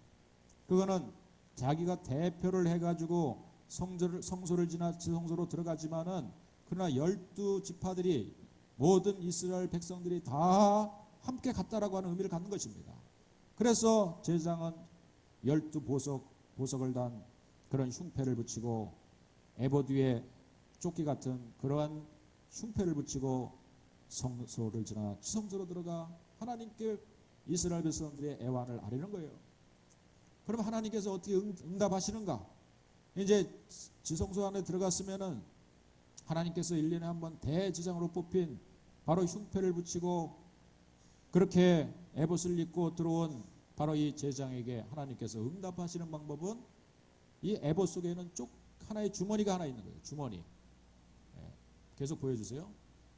그거는 자기가 대표를 해가지고 성소를 지나 지성소로 들어가지만은, 그러나 12지파들이 모든 이스라엘 백성들이 다 함께 갔다라고 하는 의미를 갖는 것입니다. 그래서 제사장은 12보석을 단 그런 흉패를 붙이고 에봇 위에 조끼 같은 그러한 흉패를 붙이고 성소를 지나 지성소로 들어가 하나님께 이스라엘 백성들의 애환을 아뢰는 거예요. 그럼 하나님께서 어떻게 응답하시는가? 이제 지성소 안에 들어갔으면은 하나님께서 1년에 한 번 대제사장으로 뽑힌 바로 흉패를 붙이고 그렇게 에봇을 입고 들어온 바로 이 제사장에게 하나님께서 응답하시는 방법은 이 에봇 속에는 하나의 주머니가 하나 있는 거예요. 주머니. 네. 계속 보여주세요.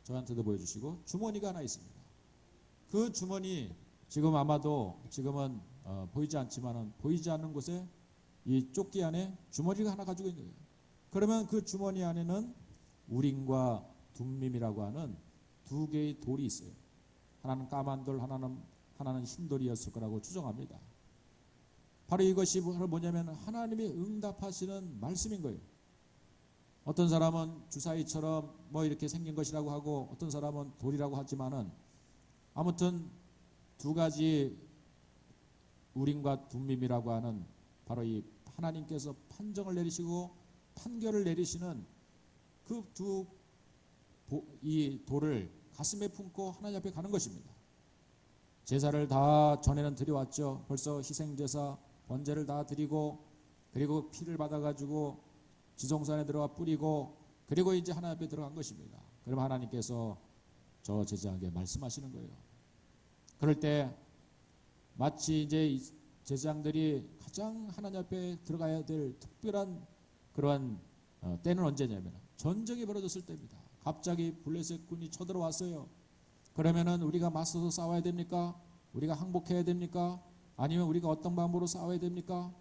저한테도 보여주시고. 주머니가 하나 있습니다. 그 주머니, 지금 아마도 지금은 보이지 않지만은, 보이지 않는 곳에 이 조끼 안에 주머니가 하나 가지고 있는 거예요. 그러면 그 주머니 안에는 우림과 둠밈이라고 하는 두 개의 돌이 있어요. 하나는 까만 돌, 하나는 흰 돌이었을 거라고 추정합니다. 바로 이것이 뭐냐면 하나님이 응답하시는 말씀인 거예요. 어떤 사람은 주사위처럼 뭐 이렇게 생긴 것이라고 하고, 어떤 사람은 돌이라고 하지만은, 아무튼 두 가지 우림과 둠밈이라고 하는 바로 이 하나님께서 판정을 내리시고 판결을 내리시는 그 이 돌을 가슴에 품고 하나님 앞에 가는 것입니다. 제사를 다 전에는 드려왔죠. 벌써 희생제사, 번제를 다 드리고, 그리고 피를 받아가지고 지성소 안에 들어가 뿌리고, 그리고 이제 하나님 앞에 들어간 것입니다. 그럼 하나님께서 저 제사장에게 말씀하시는 거예요. 그럴 때 마치 이제 제사장들이 가장 하나님 앞에 들어가야 될 특별한 그러한 때는 언제냐면 전쟁이 벌어졌을 때입니다. 갑자기 블레셋 군이 쳐들어왔어요. 그러면은 우리가 맞서서 싸워야 됩니까? 우리가 항복해야 됩니까? 아니면 우리가 어떤 방법으로 싸워야 됩니까?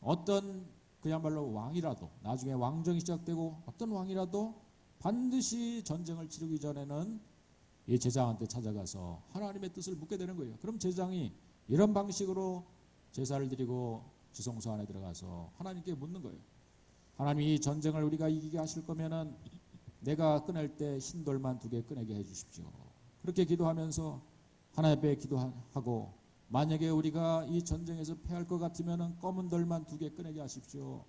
어떤 그야말로 왕이라도, 나중에 왕정이 시작되고 어떤 왕이라도 반드시 전쟁을 치르기 전에는 이 제사장한테 찾아가서 하나님의 뜻을 묻게 되는 거예요. 그럼 제사장이 이런 방식으로 제사를 드리고 지성소 안에 들어가서 하나님께 묻는 거예요. 하나님, 이 전쟁을 우리가 이기게 하실 거면은 내가 꺼낼 때 흰 돌만 2개 꺼내게 해주십시오. 그렇게 기도하면서 하나님 앞에 기도하고, 만약에 우리가 이 전쟁에서 패할 것 같으면은 검은 돌만 2개 꺼내게 하십시오.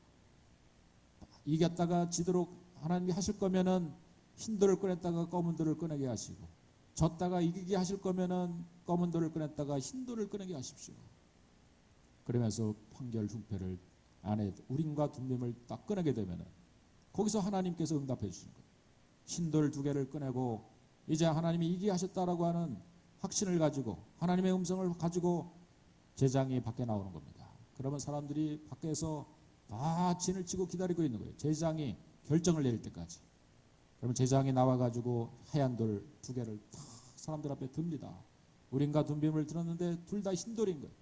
이겼다가 지도록 하나님이 하실 거면은 흰 돌을 꺼냈다가 검은 돌을 꺼내게 하시고, 졌다가 이기게 하실 거면은 검은 돌을 꺼냈다가 흰 돌을 꺼내게 하십시오. 그러면서 판결 흉패를 안에 우림과 둠밈을 딱 꺼내게 되면은 거기서 하나님께서 응답해 주시는 거예요. 흰 돌 2개를 꺼내고 이제 하나님이 이기게 하셨다라고 하는 확신을 가지고, 하나님의 음성을 가지고 제사장이 밖에 나오는 겁니다. 그러면 사람들이 밖에서 다 진을 치고 기다리고 있는 거예요. 제사장이 결정을 내릴 때까지. 그러면 제사장이 나와가지고 하얀 돌 2개를 다 사람들 앞에 듭니다. 우림과 둠빔을 들었는데 둘 다 흰돌인 거예요.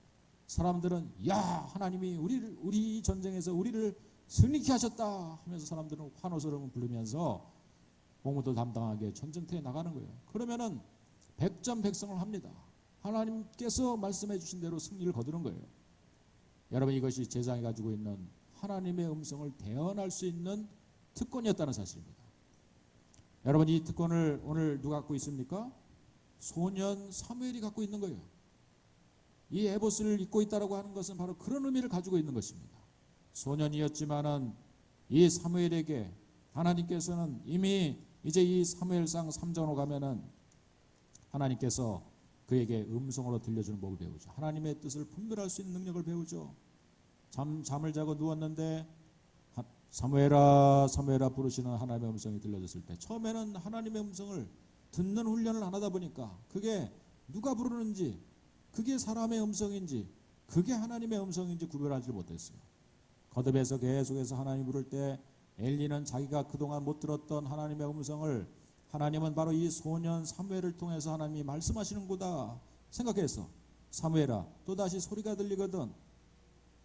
사람들은 야, 하나님이 우리 전쟁에서 우리를 승리케 하셨다 하면서 사람들은 환호스러움을 부르면서 공무도 담당하게 전쟁터에 나가는 거예요. 그러면은 백전백승을 합니다. 하나님께서 말씀해 주신 대로 승리를 거두는 거예요. 여러분, 이것이 제사장이 가지고 있는 하나님의 음성을 대언할 수 있는 특권이었다는 사실입니다. 여러분, 이 특권을 오늘 누가 갖고 있습니까? 소년 사무엘이 갖고 있는 거예요. 이 에봇을 입고 있다라고 하는 것은 바로 그런 의미를 가지고 있는 것입니다. 소년이었지만은 이 사무엘에게 하나님께서는 이미 이제 이 사무엘상 3장으로 가면은 하나님께서 그에게 음성으로 들려주는 법을 배우죠. 하나님의 뜻을 분별할 수 있는 능력을 배우죠. 잠을 자고 누웠는데 사무엘아 사무엘아 부르시는 하나님의 음성이 들려졌을 때 처음에는 하나님의 음성을 듣는 훈련을 안 하다 보니까 그게 누가 부르는지, 그게 사람의 음성인지, 그게 하나님의 음성인지 구별하지 못했어요. 거듭해서 계속해서 하나님 부를 때 엘리는 자기가 그동안 못 들었던 하나님의 음성을 하나님은 바로 이 소년 사무엘을 통해서 하나님이 말씀하시는구나 생각해서 사무엘아 또다시 소리가 들리거든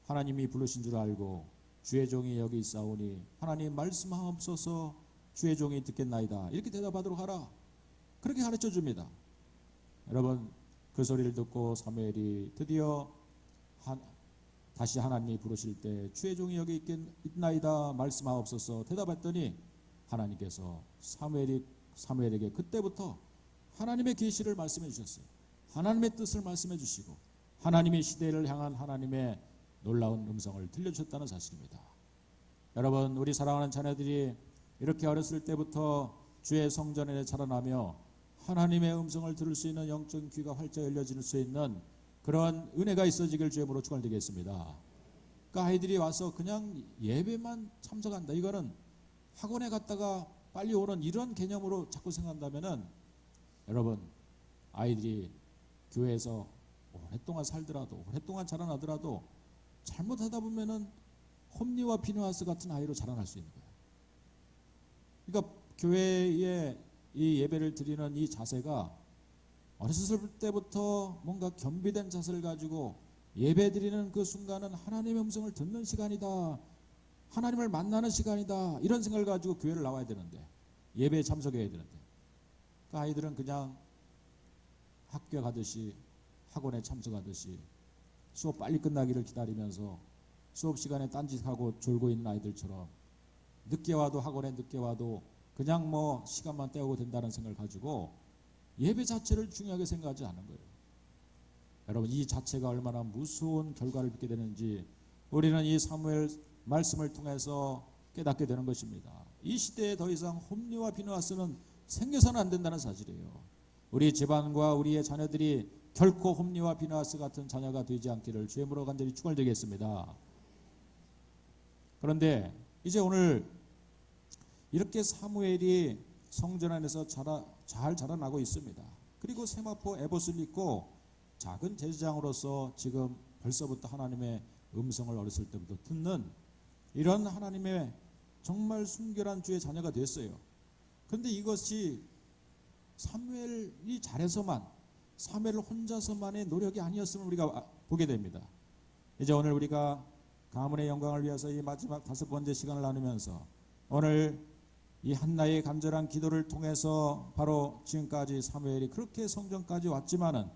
하나님이 부르신 줄 알고 주의 종이 여기 있사오니 하나님 말씀하옵소서 주의 종이 듣겠나이다 이렇게 대답하도록 하라. 그렇게 가르쳐 줍니다. 여러분, 그 소리를 듣고 사무엘이 드디어 다시 하나님이 부르실 때 주의 종이 여기 있나이다 말씀하옵소서 대답했더니 하나님께서 사무엘에게 그때부터 하나님의 계시를 말씀해 주셨어요. 하나님의 뜻을 말씀해 주시고 하나님의 시대를 향한 하나님의 놀라운 음성을 들려주셨다는 사실입니다. 여러분, 우리 사랑하는 자녀들이 이렇게 어렸을 때부터 주의 성전에 자라나며 하나님의 음성을 들을 수 있는 영적인 귀가 활짝 열려질 수 있는 그런 은혜가 있어지길 주님으로 축원드리겠습니다. 그러니까 아이들이 와서 그냥 예배만 참석한다, 이거는 학원에 갔다가 빨리 오는 이런 개념으로 자꾸 생각한다면은 여러분, 아이들이 교회에서 오랫동안 살더라도 오랫동안 자라나더라도 잘못하다 보면은 홈리와 피느하스 같은 아이로 자라날 수 있는 거예요. 그러니까 교회에 이 예배를 드리는 이 자세가 어렸을 때부터 뭔가 겸비된 자세를 가지고 예배 드리는 그 순간은 하나님의 음성을 듣는 시간이다, 하나님을 만나는 시간이다, 이런 생각을 가지고 교회를 나와야 되는데, 예배에 참석해야 되는데, 그 아이들은 그냥 학교 가듯이 학원에 참석하듯이 수업 빨리 끝나기를 기다리면서 수업 시간에 딴짓하고 졸고 있는 아이들처럼 늦게 와도 학원에 늦게 와도 그냥 뭐 시간만 때우고 된다는 생각을 가지고 예배 자체를 중요하게 생각하지 않은 거예요. 여러분, 이 자체가 얼마나 무서운 결과를 빚게 되는지 우리는 이 사무엘 말씀을 통해서 깨닫게 되는 것입니다. 이 시대에 더 이상 홈리와 비느하스는 생겨서는 안 된다는 사실이에요. 우리 집안과 우리의 자녀들이 결코 홈리와 비느하스 같은 자녀가 되지 않기를 주님으로 간절히 축원드리겠습니다. 그런데 이제 오늘 이렇게 사무엘이 성전 안에서 잘 자라나고 있습니다. 그리고 세마포 에봇을 입고 작은 제사장으로서 지금 벌써부터 하나님의 음성을 어렸을 때부터 듣는 이런 하나님의 정말 순결한 주의 자녀가 됐어요. 그런데 이것이 사무엘이 잘해서만, 사무엘 혼자서만의 노력이 아니었음을 우리가 보게 됩니다. 이제 오늘 우리가 가문의 영광을 위해서 이 마지막 5번째 시간을 나누면서 오늘 이 한나의 간절한 기도를 통해서 바로 지금까지 사무엘이 그렇게 성전까지 왔지만은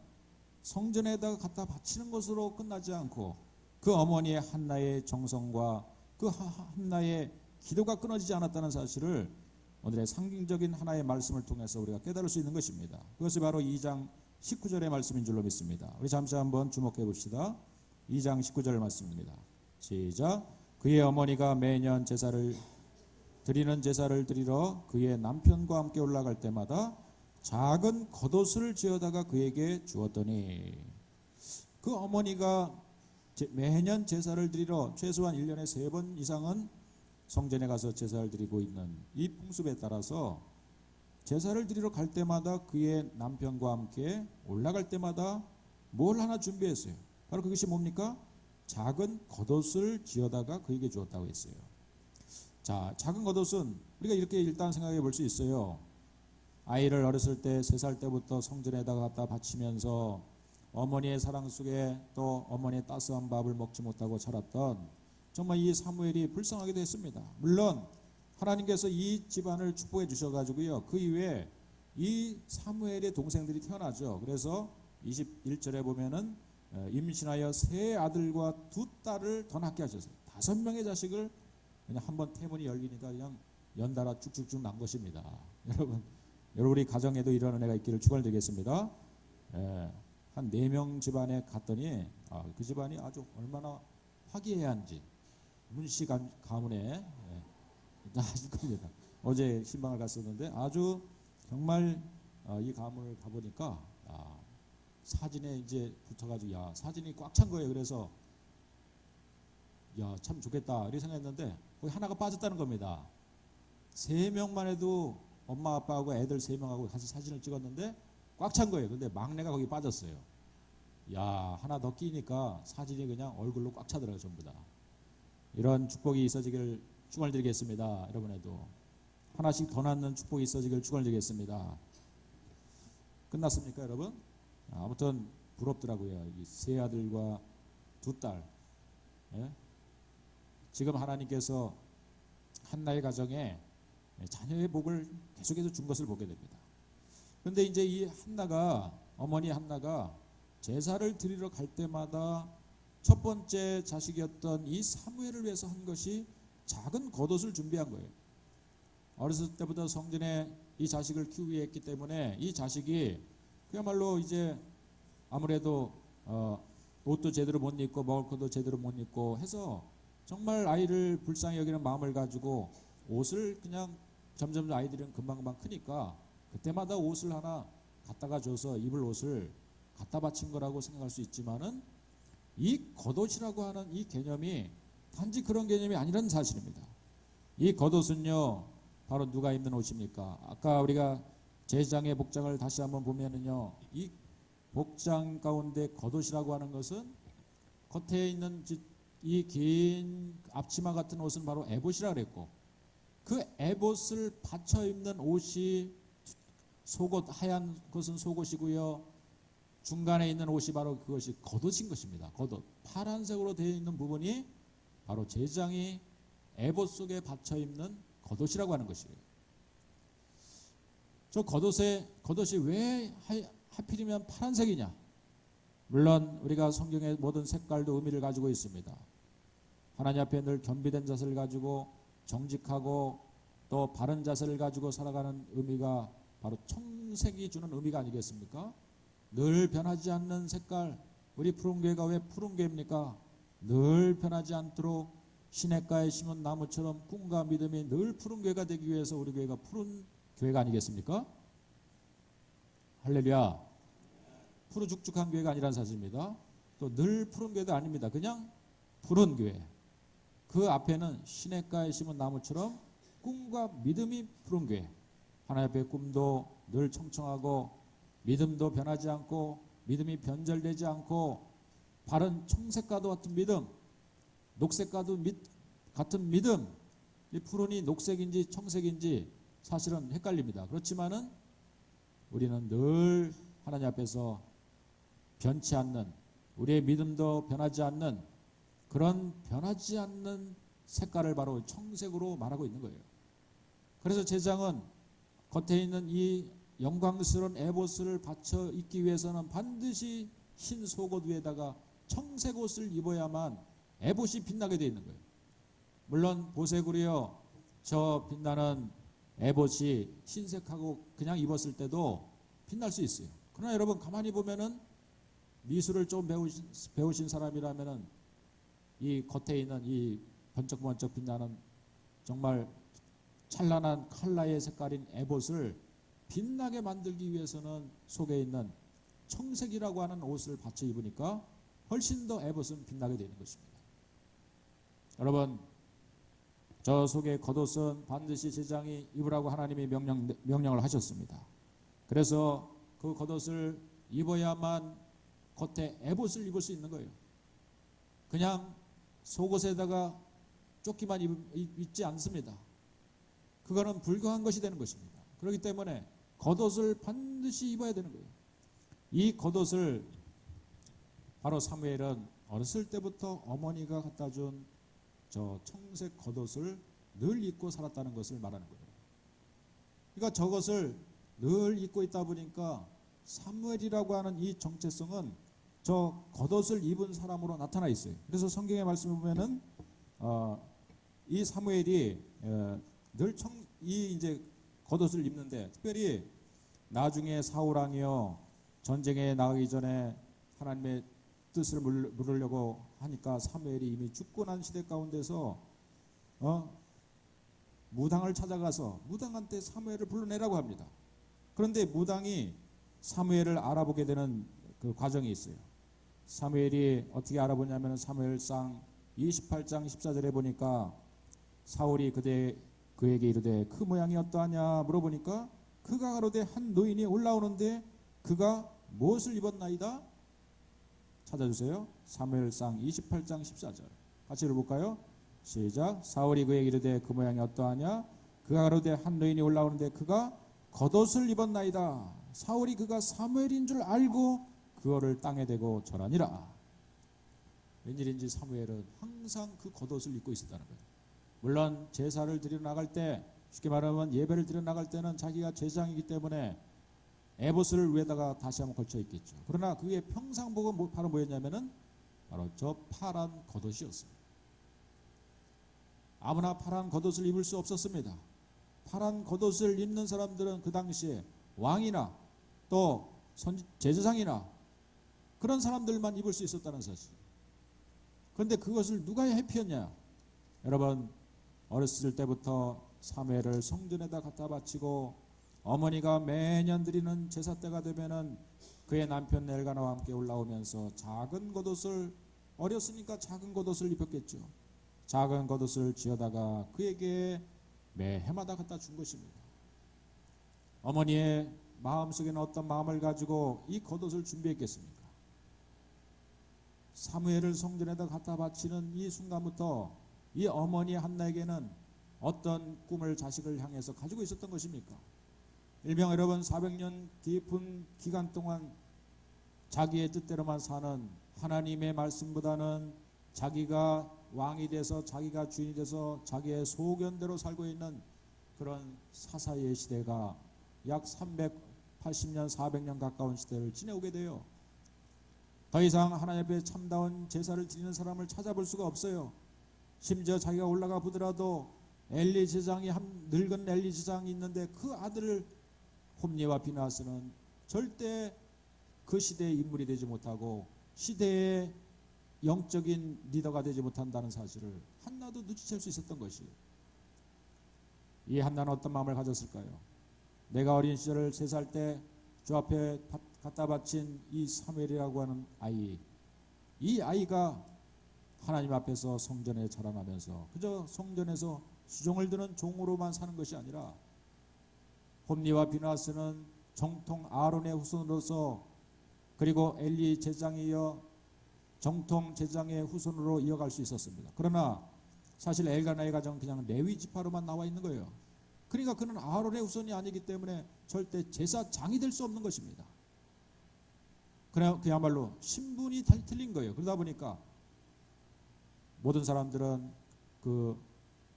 성전에다가 갖다 바치는 것으로 끝나지 않고 그 어머니의 한나의 정성과 그 한나의 기도가 끊어지지 않았다는 사실을 오늘의 상징적인 하나의 말씀을 통해서 우리가 깨달을 수 있는 것입니다. 그것이 바로 2장 19절의 말씀인 줄로 믿습니다. 우리 잠시 한번 주목해 봅시다. 2장 19절 말씀입니다. 시작. 그의 어머니가 매년 드리는 제사를 드리러 그의 남편과 함께 올라갈 때마다 작은 겉옷을 지어다가 그에게 주었더니, 그 어머니가 매년 제사를 드리러 최소한 1년에 3번 이상은 성전에 가서 제사를 드리고 있는 이 풍습에 따라서 제사를 드리러 갈 때마다 그의 남편과 함께 올라갈 때마다 뭘 하나 준비했어요. 바로 그것이 뭡니까? 작은 겉옷을 지어다가 그에게 주었다고 했어요. 자, 작은 겉옷은 우리가 이렇게 일단 생각해 볼 수 있어요. 아이를 어렸을 때 3살 때부터 성전에다가 갖다 바치면서 어머니의 사랑 속에 또 어머니의 따스한 밥을 먹지 못하고 자랐던 정말 이 사무엘이 불쌍하기도 했습니다. 물론 하나님께서 이 집안을 축복해 주셔가지고요, 그 이후에 이 사무엘의 동생들이 태어나죠. 그래서 21절에 보면은 임신하여 세 아들과 두 딸을 더 낳게 하셨어요. 5명의 자식을 그냥 한번 태문이 열리니까 그냥 연달아 쭉쭉쭉 난 것입니다. 여러분이 가정에도 이런 은혜가 있기를 축원드리겠습니다. 한 4명 집안에 갔더니 그 집안이 아주 얼마나 화기애애한지 문씨 가문에 아실 겁니다. 어제 신방을 갔었는데 아주 정말 이 가문을 가보니까 사진에 이제 붙어가지고 야 사진이 꽉 찬 거예요. 그래서 야 참 좋겠다 이렇게 생각했는데 거기 하나가 빠졌다는 겁니다. 3명만 해도 엄마 아빠하고 애들 3명하고 같이 사진을 찍었는데 꽉 찬 거예요. 근데 막내가 거기 빠졌어요. 야 하나 더 끼니까 사진이 그냥 얼굴로 꽉 차더라고요. 전부 다. 이런 축복이 있어지기를 축원을 드리겠습니다. 여러분에도 하나씩 더 낳는 축복이 있어지기를 축원을 드리겠습니다. 끝났습니까 여러분? 아무튼 부럽더라고요. 이 세 아들과 두 딸. 지금 하나님께서 한나의 가정에 자녀의 복을 계속해서 준 것을 보게 됩니다. 그런데 이제 이 한나가 어머니 한나가 제사를 드리러 갈 때마다 첫 번째 자식이었던 이 사무엘을 위해서 한 것이 작은 겉옷을 준비한 거예요. 어렸을 때부터 성전에 이 자식을 키우게 했기 때문에 이 자식이 그야말로 이제 아무래도 옷도 제대로 못 입고 먹을 것도 제대로 못 입고 해서 정말 아이를 불쌍히 여기는 마음을 가지고 옷을 그냥 점점 아이들은 금방금방 크니까 그때마다 옷을 하나 갖다가 줘서 입을 옷을 갖다 바친 거라고 생각할 수 있지만은 이 겉옷이라고 하는 이 개념이 단지 그런 개념이 아니라는 사실입니다. 이 겉옷은요 바로 누가 입는 옷입니까? 아까 우리가 제사장의 복장을 다시 한번 보면은요 이 복장 가운데 겉옷이라고 하는 것은 겉에 있는 이 긴 앞치마 같은 옷은 바로 에봇이라 그랬고 그 에봇을 받쳐 입는 옷이 속옷 하얀 것은 속옷이고요. 중간에 있는 옷이 바로 그것이 겉옷인 것입니다. 겉옷 파란색으로 되어 있는 부분이 바로 제사장이 에봇 속에 받쳐 입는 겉옷이라고 하는 것이에요. 저 겉옷이 왜 하필이면 파란색이냐? 물론 우리가 성경의 모든 색깔도 의미를 가지고 있습니다. 하나님 앞에 늘 겸비된 자세를 가지고 정직하고 또 바른 자세를 가지고 살아가는 의미가 바로 청색이 주는 의미가 아니겠습니까? 늘 변하지 않는 색깔. 우리 푸른교회가 왜 푸른교회입니까? 늘 변하지 않도록 시냇가에 심은 나무처럼 꿈과 믿음이 늘 푸른 교회가 되기 위해서 우리 교회가 푸른 교회가 아니겠습니까? 할렐루야. 푸르죽죽한 교회가 아니라는 사실입니다. 또 늘 푸른 교회도 아닙니다. 그냥 푸른 교회. 그 앞에는 시냇가에 심은 나무처럼 꿈과 믿음이 푸른 교회. 하나님 앞에 꿈도 늘 청청하고 믿음도 변하지 않고 믿음이 변절되지 않고 바른 청색과도 같은 믿음, 녹색과도 같은 믿음. 이 푸른이 녹색인지 청색인지 사실은 헷갈립니다. 그렇지만은 우리는 늘 하나님 앞에서 변치 않는 우리의 믿음도 변하지 않는 그런 변하지 않는 색깔을 바로 청색으로 말하고 있는 거예요. 그래서 제사장은 겉에 있는 이 영광스러운 에봇을 받쳐 입기 위해서는 반드시 흰 속옷 위에다가 청색 옷을 입어야만 에봇이 빛나게 되어 있는 거예요. 물론 보색으로요 저 빛나는 에봇이 흰색하고 그냥 입었을 때도 빛날 수 있어요. 그러나 여러분 가만히 보면은 미술을 좀 배우신 사람이라면은 이 겉에 있는 이 번쩍번쩍 빛나는 정말 찬란한 컬러의 색깔인 에봇을 빛나게 만들기 위해서는 속에 있는 청색이라고 하는 옷을 받쳐 입으니까 훨씬 더 에봇은 빛나게 되는 것입니다. 여러분 저 속에 겉옷은 반드시 제사장이 입으라고 하나님이 명령을 하셨습니다. 그래서 그 겉옷을 입어야만 겉에 에봇을 입을 수 있는 거예요. 그냥 속옷에다가 조끼만 입지 않습니다. 그거는 불경한 것이 되는 것입니다. 그렇기 때문에 겉옷을 반드시 입어야 되는 거예요. 이 겉옷을 바로 사무엘은 어렸을 때부터 어머니가 갖다 준 저 청색 겉옷을 늘 입고 살았다는 것을 말하는 거예요. 그러니까 저것을 늘 입고 있다 보니까 사무엘이라고 하는 이 정체성은 저 겉옷을 입은 사람으로 나타나 있어요. 그래서 성경의 말씀을 보면은 이 사무엘이 이 이제 겉옷을 입는데, 특별히 나중에 사울 왕이요 전쟁에 나가기 전에 하나님의 뜻을 물으려고 하니까 사무엘이 이미 죽고 난 시대 가운데서 무당을 찾아가서 무당한테 사무엘을 불러내라고 합니다. 그런데 무당이 사무엘을 알아보게 되는 그 과정이 있어요. 사무엘이 어떻게 알아보냐면 사무엘상 28장 14절에 보니까 사울이 그에게 이르되 그 모양이 어떠하냐 물어보니까 그가 가로되 한 노인이 올라오는데 그가 무엇을 입었나이다? 찾아주세요. 사무엘상 28장 14절 같이 읽어볼까요? 시작. 사울이 그에게 이르되 그 모양이 어떠하냐? 그가 가로되 한 노인이 올라오는데 그가 겉옷을 입었나이다. 사울이 그가 사무엘인 줄 알고 그거를 땅에 대고 절하니라. 웬일인지 사무엘은 항상 그 겉옷을 입고 있었다는 거예요. 물론 제사를 드리러 나갈 때, 쉽게 말하면 예배를 드리러 나갈 때는 자기가 제사장이기 때문에 에봇을 위에다가 다시 한번 걸쳐 있겠죠. 그러나 그의 평상복은 바로 뭐였냐면은 바로 저 파란 겉옷이었어요. 아무나 파란 겉옷을 입을 수 없었습니다. 파란 겉옷을 입는 사람들은 그 당시에 왕이나 또 제사장이나 그런 사람들만 입을 수 있었다는 사실. 그런데 그것을 누가 회피했냐? 여러분, 어렸을 때부터 사무엘을 성전에다 갖다 바치고 어머니가 매년 드리는 제사 때가 되면은 그의 남편 엘가나와 함께 올라오면서 작은 겉옷을, 어렸으니까 작은 겉옷을 입혔겠죠. 작은 겉옷을 지어다가 그에게 매 해마다 갖다 준 것입니다. 어머니의 마음속에는 어떤 마음을 가지고 이 겉옷을 준비했겠습니까? 사무엘을 성전에다 갖다 바치는 이 순간부터 이 어머니 한나에게는 어떤 꿈을 자식을 향해서 가지고 있었던 것입니까? 일명 여러분 400년 깊은 기간 동안 자기의 뜻대로만 사는, 하나님의 말씀보다는 자기가 왕이 돼서 자기가 주인이 돼서 자기의 소견대로 살고 있는 그런 사사의 시대가 약 380년 400년 가까운 시대를 지내오게 돼요. 더 이상 하나님 앞에 참다운 제사를 드리는 사람을 찾아볼 수가 없어요. 심지어 자기가 올라가 보더라도 엘리 제사장이, 늙은 엘리 제사장이 있는데 그 아들을 홈리와 비나스는 절대 그 시대의 인물이 되지 못하고 시대의 영적인 리더가 되지 못한다는 사실을 한나도 눈치챌 수 있었던 것이에요. 이 한나는 어떤 마음을 가졌을까요? 내가 어린 시절 3살 때 주 앞에 갖다 바친 이 사무엘이라고 하는 아이, 이 아이가 하나님 앞에서 성전에 자라나면서 그저 성전에서 수종을 드는 종으로만 사는 것이 아니라 홈리와 비나스는 정통 아론의 후손으로서, 그리고 엘리 제사장이 이어 정통 제사장의 후손으로 이어갈 수 있었습니다. 그러나 사실 엘가나의 가정은 그냥 레위 지파로만 나와 있는 거예요. 그러니까 그는 아론의 후손이 아니기 때문에 절대 제사장이 될 수 없는 것입니다. 그야말로 신분이 틀린 거예요. 그러다 보니까 모든 사람들은 그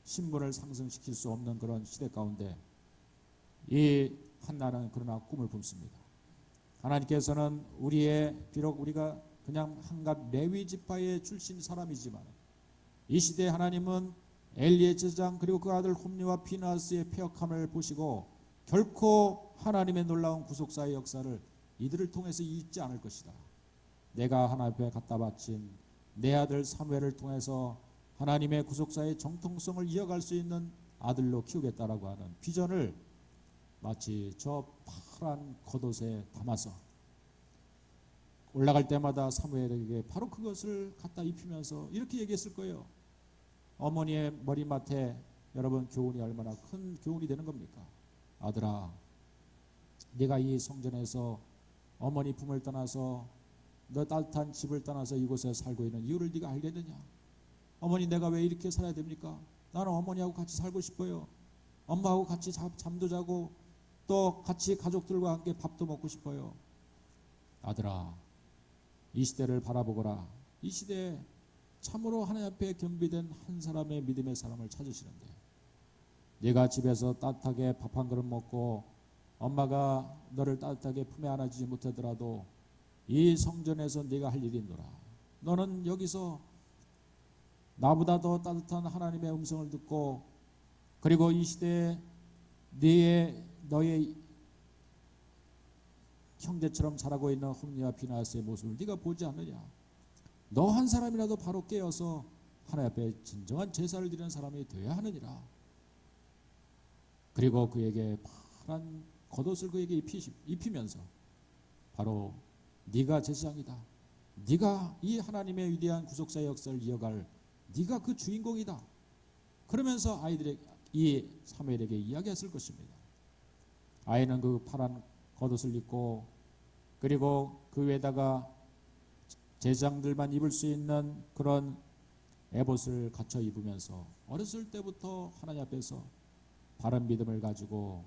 신분을 상승시킬 수 없는 그런 시대 가운데 이 한나는 그러나 꿈을 품습니다. 하나님께서는 비록 우리가 그냥 한갓 레위 지파의 출신 사람이지만 이 시대에 하나님은 엘리의 제사장 그리고 그 아들 홈리와 비나스의 패역함을 보시고 결코 하나님의 놀라운 구속사의 역사를 이들을 통해서 잊지 않을 것이다. 내가 하나님 앞에 갖다 바친 내 아들 사무엘을 통해서 하나님의 구속사의 정통성을 이어갈 수 있는 아들로 키우겠다라고 하는 비전을 마치 저 파란 겉옷에 담아서 올라갈 때마다 사무엘에게 바로 그것을 갖다 입히면서 이렇게 얘기했을 거예요. 어머니의 머리맡에 여러분 교훈이 얼마나 큰 교훈이 되는 겁니까? 아들아, 네가 이 성전에서 어머니 품을 떠나서 너 따뜻한 집을 떠나서 이곳에 살고 있는 이유를 네가 알겠느냐? 어머니, 내가 왜 이렇게 살아야 됩니까? 나는 어머니하고 같이 살고 싶어요. 엄마하고 같이 잠도 자고 또 같이 가족들과 함께 밥도 먹고 싶어요. 아들아, 이 시대를 바라보거라. 이 시대에 참으로 하나님 앞에 겸비된 한 사람의 믿음의 사람을 찾으시는데 네가 집에서 따뜻하게 밥 한 그릇 먹고 엄마가 너를 따뜻하게 품에 안아주지 못하더라도 이 성전에서 네가 할 일이 있노라. 너는 여기서 나보다 더 따뜻한 하나님의 음성을 듣고 그리고 이 시대에 너의 형제처럼 자라고 있는 홈리와 비나스의 모습을 네가 보지 않느냐. 너 한 사람이라도 바로 깨어서 하나님 앞에 진정한 제사를 드리는 사람이 되어야 하느니라. 그리고 그에게 파란 겉옷을 그에게 입히면서 바로 네가 제사장이다. 네가 이 하나님의 위대한 구속사의 역사를 이어갈 네가 그 주인공이다. 그러면서 이 사무엘에게 이야기했을 것입니다. 아이는 그 파란 겉옷을 입고 그리고 그 위에다가 제사장들만 입을 수 있는 그런 에봇을 갖춰 입으면서 어렸을 때부터 하나님 앞에서 바른 믿음을 가지고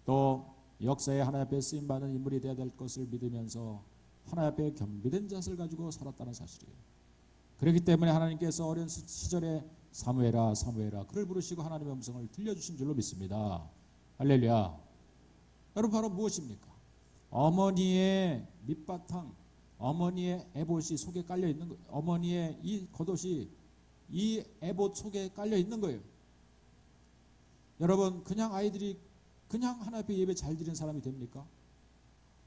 또 역사에 하나님 앞에 쓰임받는 인물이 되어야 될 것을 믿으면서 하나님 앞에 겸비된 자세를 가지고 살았다는 사실이에요. 그렇기 때문에 하나님께서 어린 시절에 사무엘아 사무엘아 그를 부르시고 하나님의 음성을 들려주신 줄로 믿습니다. 할렐루야. 여러분 바로 무엇입니까? 어머니의 밑바탕, 어머니의 에봇이 속에 깔려 있는 거예요. 어머니의 이 겉옷이 이 에봇 속에 깔려 있는 거예요. 여러분 그냥 아이들이 그냥 하나님 앞에 예배 잘 드리는 사람이 됩니까?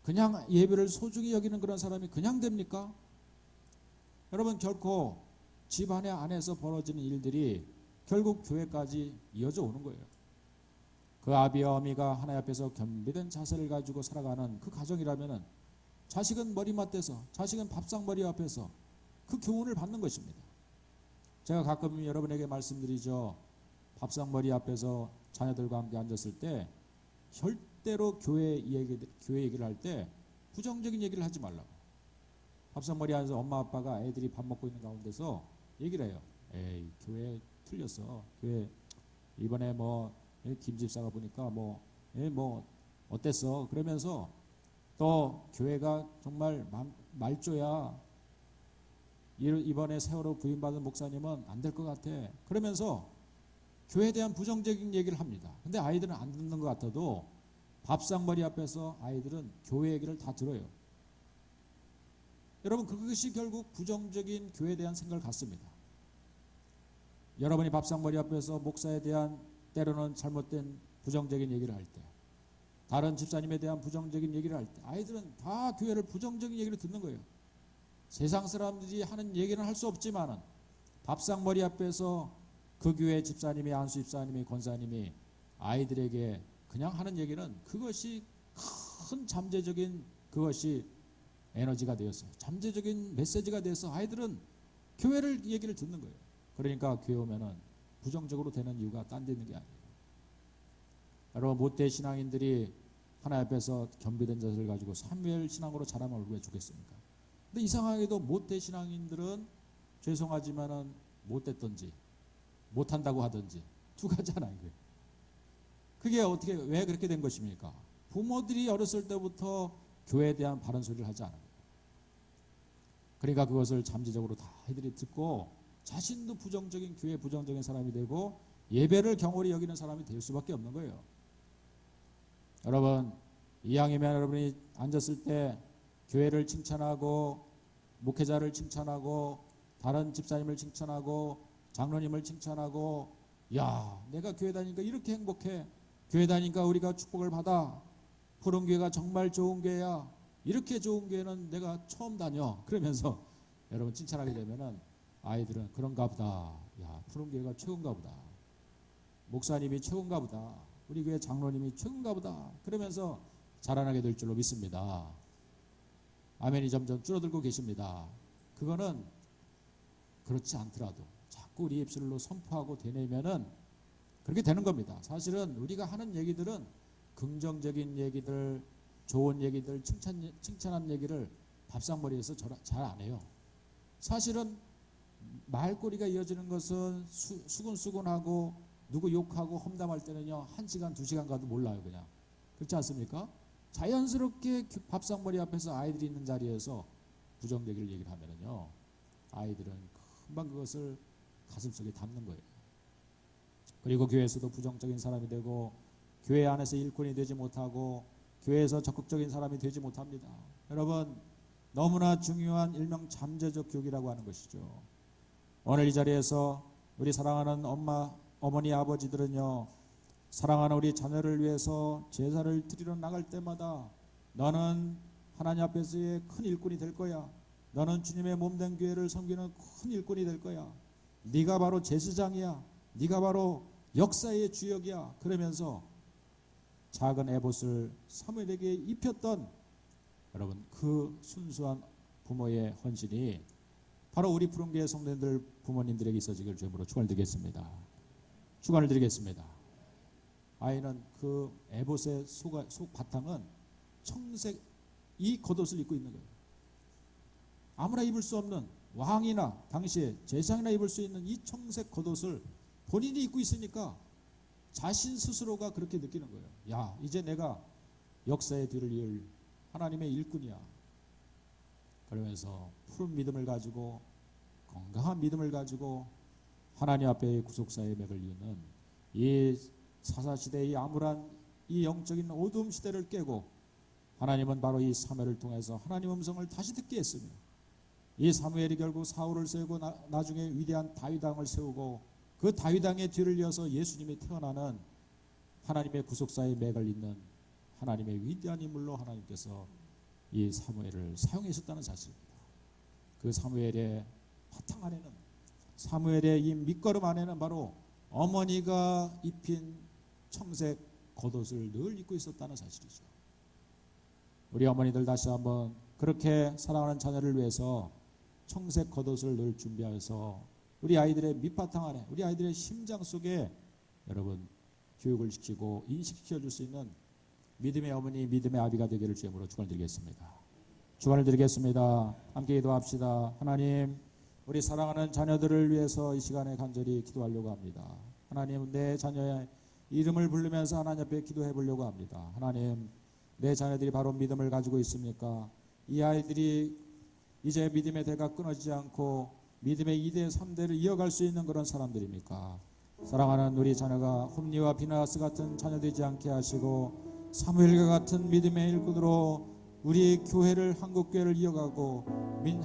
그냥 예배를 소중히 여기는 그런 사람이 그냥 됩니까? 여러분 결코 집안의 안에서 벌어지는 일들이 결국 교회까지 이어져 오는 거예요. 그 아비와 어미가 하나님 앞에서 겸비된 자세를 가지고 살아가는 그 가정이라면 자식은 머리맡에서 자식은 밥상머리 앞에서 그 교훈을 받는 것입니다. 제가 가끔 여러분에게 말씀드리죠. 밥상머리 앞에서 자녀들과 함께 앉았을 때 절대로 교회 얘기를 할 때 부정적인 얘기를 하지 말라고. 밥상머리 안에서 엄마 아빠가 애들이 밥 먹고 있는 가운데서 얘기를 해요. 에이 교회 틀렸어. 교회 이번에 뭐 김 집사가 보니까 뭐 어땠어? 그러면서 또 교회가 정말 말조야. 이번에 세월호 부임받은 목사님은 안 될 것 같아. 그러면서 교회에 대한 부정적인 얘기를 합니다. 근데 아이들은 안 듣는 것 같아도 밥상머리 앞에서 아이들은 교회 얘기를 다 들어요. 여러분 그것이 결국 부정적인 교회에 대한 생각을 갖습니다. 여러분이 밥상머리 앞에서 목사에 대한 때로는 잘못된 부정적인 얘기를 할 때, 다른 집사님에 대한 부정적인 얘기를 할 때 아이들은 다 교회를 부정적인 얘기를 듣는 거예요. 세상 사람들이 하는 얘기는 할 수 없지만은 밥상머리 앞에서 그 교회 집사님이 안수 집사님이 권사님이 아이들에게 그냥 하는 얘기는 그것이 큰 잠재적인 그것이 에너지가 되었어요. 잠재적인 메시지가 돼서 아이들은 교회를 얘기를 듣는 거예요. 그러니까 교회 오면은 부정적으로 되는 이유가 딴 데 있는 게 아니에요. 여러분 못된 신앙인들이 하나님 앞에서 겸비된 자세를 가지고 사무엘 신앙으로 자라면 얼마나 좋겠습니까? 근데 이상하게도 못된 신앙인들은 죄송하지만은 못됐던지 못한다고 하든지 두 가지잖아요. 그게 어떻게 왜 그렇게 된 것입니까? 부모들이 어렸을 때부터 교회에 대한 바른 소리를 하지 않아요. 그러니까 그것을 잠재적으로 다 아이들이 듣고 자신도 부정적인 교회 부정적인 사람이 되고 예배를 경홀히 여기는 사람이 될 수밖에 없는 거예요. 여러분 이왕이면 여러분이 앉았을 때 교회를 칭찬하고 목회자를 칭찬하고 다른 집사님을 칭찬하고 장로님을 칭찬하고 야 내가 교회 다니니까 이렇게 행복해. 교회 다니니까 우리가 축복을 받아. 푸른교회가 정말 좋은 교회야. 이렇게 좋은 교회는 내가 처음 다녀. 그러면서 여러분 칭찬하게 되면은 아이들은 그런가 보다. 야 푸른교회가 최고인가 보다. 목사님이 최고인가 보다. 우리 교회 장로님이 최고인가 보다. 그러면서 자라나게 될 줄로 믿습니다. 아멘이 점점 줄어들고 계십니다. 그거는 그렇지 않더라도 자꾸 우리 입술로 선포하고 되뇌면은 그렇게 되는 겁니다. 사실은 우리가 하는 얘기들은 긍정적인 얘기들, 좋은 얘기들, 칭찬한 얘기를 밥상머리에서 잘 안 해요. 사실은 말꼬리가 이어지는 것은 수근수근하고 누구 욕하고 험담할 때는요 1시간 2시간 가도 몰라요. 그냥 그렇지 않습니까? 자연스럽게 밥상머리 앞에서 아이들이 있는 자리에서 부정적인 얘기를 하면은요 아이들은 금방 그것을 가슴속에 담는 거예요. 그리고 교회에서도 부정적인 사람이 되고 교회 안에서 일꾼이 되지 못하고 교회에서 적극적인 사람이 되지 못합니다. 여러분, 너무나 중요한 일명 잠재적 교육이라고 하는 것이죠. 오늘 이 자리에서 우리 사랑하는 엄마, 어머니, 아버지들은요, 사랑하는 우리 자녀를 위해서 제사를 드리러 나갈 때마다 너는 하나님 앞에서의 큰 일꾼이 될 거야. 너는 주님의 몸된 교회를 섬기는 큰 일꾼이 될 거야. 네가 바로 제사장이야. 네가 바로 역사의 주역이야. 그러면서 작은 에봇을 사무엘에게 입혔던 여러분, 그 순수한 부모의 헌신이 바로 우리 푸른교회 성도님들 부모님들에게 있어지기를 주님으로 축원을 드리겠습니다. 축원을 드리겠습니다. 아이는 그 에봇의 속 바탕은 청색 이 겉옷을 입고 있는 거예요. 아무나 입을 수 없는, 왕이나 당시에 제사장이나 입을 수 있는 이 청색 겉옷을 본인이 입고 있으니까 자신 스스로가 그렇게 느끼는 거예요. 야, 이제 내가 역사의 뒤를 이을 하나님의 일꾼이야. 그러면서 푸른 믿음을 가지고, 건강한 믿음을 가지고 하나님 앞에 구속사의 맥을 이는 이 사사시대의 이 암울한 이 영적인 어두움 시대를 깨고, 하나님은 바로 이 사무엘을 통해서 하나님 음성을 다시 듣게 했으며, 이 사무엘이 결국 사울을 세우고 나중에 위대한 다윗왕을 세우고, 그 다윗왕의 뒤를 이어서 예수님이 태어나는 하나님의 구속사의 맥을 잇는 하나님의 위대한 인물로 하나님께서 이 사무엘을 사용하셨다는 사실입니다. 그 사무엘의 바탕 안에는, 사무엘의 이 밑거름 안에는 바로 어머니가 입힌 청색 겉옷을 늘 입고 있었다는 사실이죠. 우리 어머니들 다시 한번 그렇게 사랑하는 자녀를 위해서 청색 겉옷을 늘 준비해서 우리 아이들의 밑바탕 안에, 우리 아이들의 심장 속에 여러분 교육을 시키고 인식시켜 줄 수 있는 믿음의 어머니, 믿음의 아비가 되기를 주님으로 축원을 드리겠습니다. 축원을 드리겠습니다. 함께 기도합시다. 하나님, 우리 사랑하는 자녀들을 위해서 이 시간에 간절히 기도하려고 합니다. 하나님, 내 자녀의 이름을 부르면서 하나님 앞에 기도해 보려고 합니다. 하나님, 내 자녀들이 바로 믿음을 가지고 있습니까? 이 아이들이 이제 믿음의 대가 끊어지지 않고 믿음의 2대 3대를 이어갈 수 있는 그런 사람들입니까? 사랑하는 우리 자녀가 홈리와 비나스 같은 자녀 되지 않게 하시고, 사무엘과 같은 믿음의 일꾼으로 우리 교회를, 한국교회를 이어가고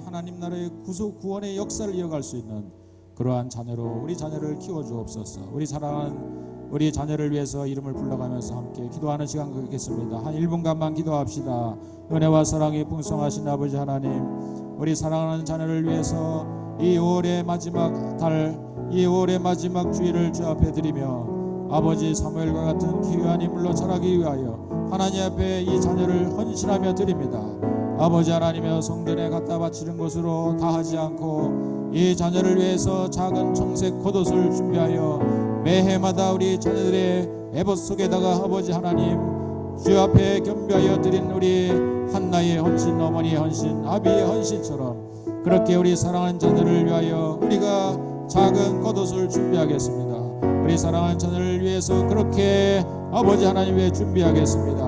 하나님 나라의 구속 구원의 역사를 이어갈 수 있는 그러한 자녀로 우리 자녀를 키워주옵소서. 우리 사랑하는 우리 자녀를 위해서 이름을 불러가면서 함께 기도하는 시간 갖겠습니다. 한 1분간만 기도합시다. 은혜와 사랑이 풍성하신 아버지 하나님, 우리 사랑하는 자녀를 위해서 이 5월의 마지막 달, 이 5월의 마지막 주일을 주 앞에 드리며, 아버지 사무엘과 같은 귀한 인물로 자라기 위하여 하나님 앞에 이 자녀를 헌신하며 드립니다. 아버지 하나님의 성전에 갖다 바치는 것으로 다하지 않고 이 자녀를 위해서 작은 청색 겉옷을 준비하여 매해마다 우리 자녀들의 에봇 속에다가 아버지 하나님 주 앞에 겸비하여 드린 우리 한나의 헌신, 어머니의 헌신, 아비의 헌신처럼 그렇게 우리 사랑하는 자녀를 위하여 우리가 작은 겉옷을 준비하겠습니다. 우리 사랑하는 자녀를 위해서 그렇게 아버지 하나님 위해 준비하겠습니다.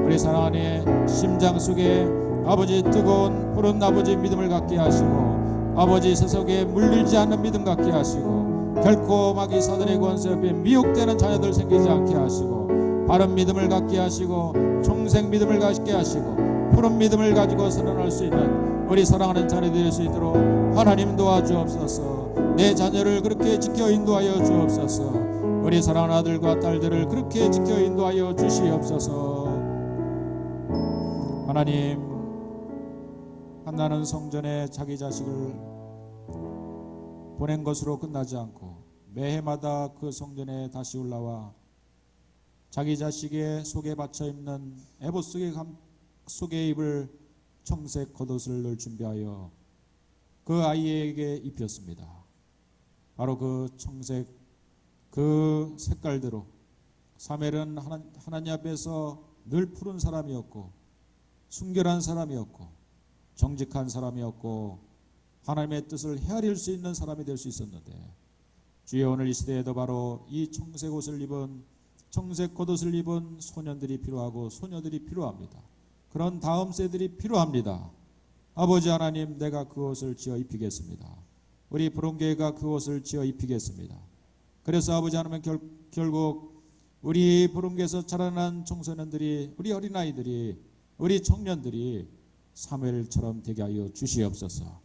우리 사랑하는 심장 속에 아버지 뜨거운 푸른 아버지 믿음을 갖게 하시고, 아버지 세속에 물들지 않는 믿음 갖게 하시고, 결코 마귀 사단의 권세 앞에 미혹되는 자녀들 생기지 않게 하시고, 바른 믿음을 갖게 하시고, 청색 믿음을 갖게 하시고, 푸른 믿음을 가지고 살아날 수 있는 우리 사랑하는 자녀들이 될 수 있도록 하나님 도와주옵소서. 내 자녀를 그렇게 지켜 인도하여 주옵소서. 우리 사랑하는 아들과 딸들을 그렇게 지켜 인도하여 주시옵소서. 하나님, 한나는 성전에 자기 자식을 보낸 것으로 끝나지 않고 매해마다 그 성전에 다시 올라와 자기 자식의 속에 받쳐 입는 에봇 속에 입을 청색 겉옷을 늘 준비하여 그 아이에게 입혔습니다. 바로 그 청색 그 색깔대로 사무엘은 하나님 앞에서 늘 푸른 사람이었고 순결한 사람이었고 정직한 사람이었고 하나님의 뜻을 헤아릴 수 있는 사람이 될 수 있었는데, 주여 오늘 이 시대에도 바로 이 청색 옷을 입은, 청색 겉옷을 입은 소년들이 필요하고 소녀들이 필요합니다. 그런 다음 세들이 필요합니다. 아버지 하나님, 내가 그 옷을 지어 입히겠습니다. 우리 부흥교회가 그 옷을 지어 입히겠습니다. 그래서 아버지 하나님 결국 우리 부름께서 자라난 청소년들이, 우리 어린아이들이, 우리 청년들이 사무엘처럼 되게 하여 주시옵소서.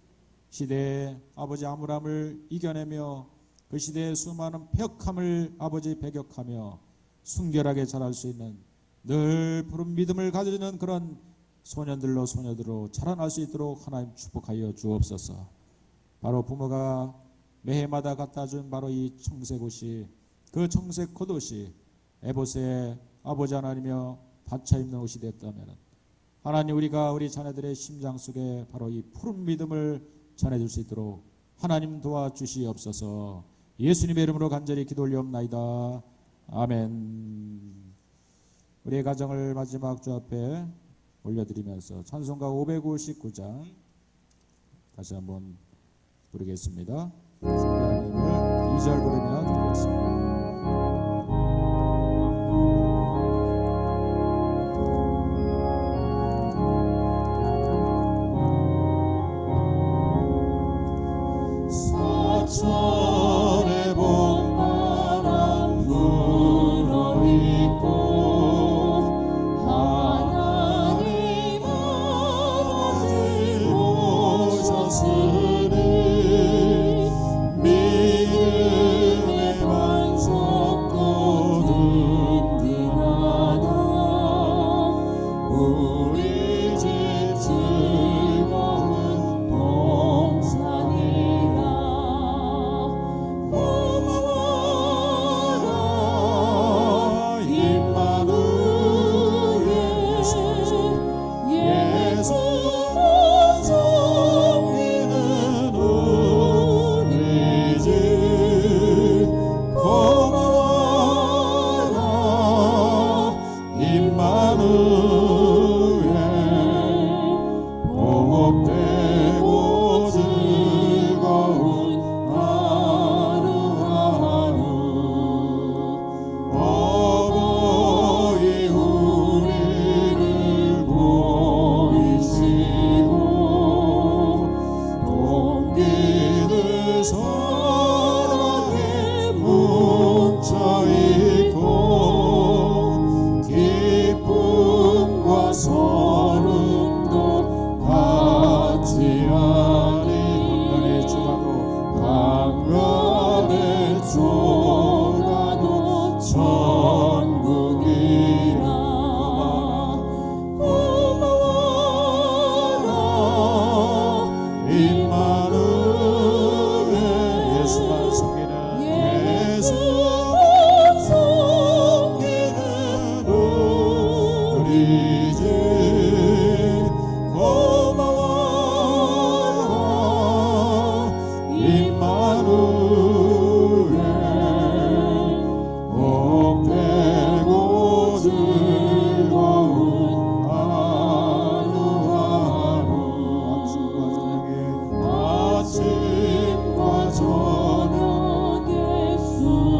시대의 아버지 암울함을 이겨내며 그 시대의 수많은 폐역함을 아버지 배격하며 순결하게 자랄 수 있는 늘 푸른 믿음을 가지는 그런 소년들로 소녀들로 자라날 수 있도록 하나님 축복하여 주옵소서. 바로 부모가 매해마다 갖다 준 바로 이 청색 옷이, 그 청색 겉옷이 에봇의 아버지 하나님이며 받쳐 입는 옷이 됐다면 하나님, 우리가 우리 자녀들의 심장 속에 바로 이 푸른 믿음을 전해줄 수 있도록 하나님 도와주시옵소서. 예수님의 이름으로 간절히 기도 올리옵나이다. 아멘. 우리의 가정을 마지막 주 앞에 올려드리면서 찬송가 559장 다시 한번 부르겠습니다. 하나님을 2절 부르며 드리겠습니다.
사천의 봄바람 불어있고 하나님 아버지 오셨으니 믿음의 반석도 든든하다. 우리 집 즐거운 동산이라. 고마워라 임마누엘 예수만 섬기는 우리 집. 고마워라 임마누엘 복되고 즐거운 하루하루. 어버이 우리를 보이시고 동기들 사랑에 뭉쳐있고 기쁨과 서름도 같이 하니
한간의 주가도
한간의 조가도 천국이라. 고마워라 임마누엘
예수만 섬기는
예수만 섬기는 우리 집. 고마워라 임마누엘 복되고 즐거운 하루하루. 아침과 저녁에 수고하여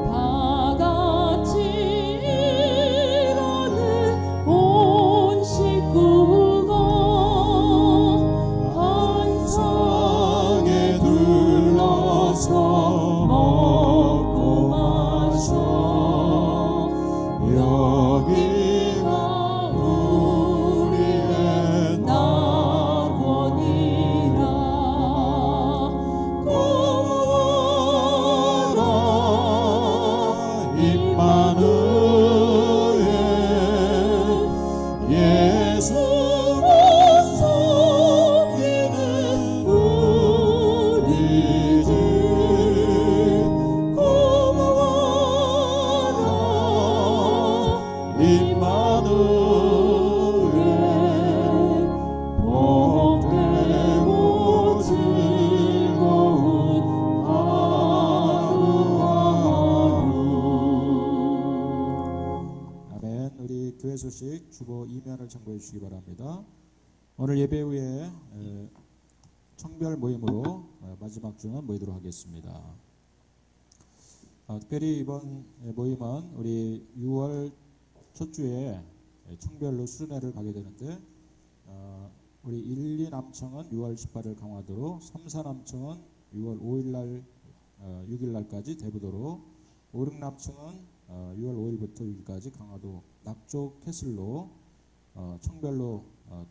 다 같이 일하는 온 식구가 한 상에 둘러서 먹고 마셔. 여기가 우리의 낙원이라. 고마워라 임마누엘 예수만 섬기는 우리 집. 고마워라 임마누엘 복되고 즐거운 하루하루.
아멘. 우리 교회 소식 주보 이면을 참고해 주시기 바랍니다. 오늘 예배 후에 청별 모임으로 마지막 주는 모이도록 하겠습니다. 특별히 이번 모임은 우리 6월 첫 주에 청별로 수련회를 가게 되는데 우리 1, 2 남청은 6월 18일 강화도로, 3, 4 남청은 6월 5일 날 6일 날까지 대부도로, 오륙남청은 6월 5일부터 6일까지 강화도 낙조 캐슬로 청별로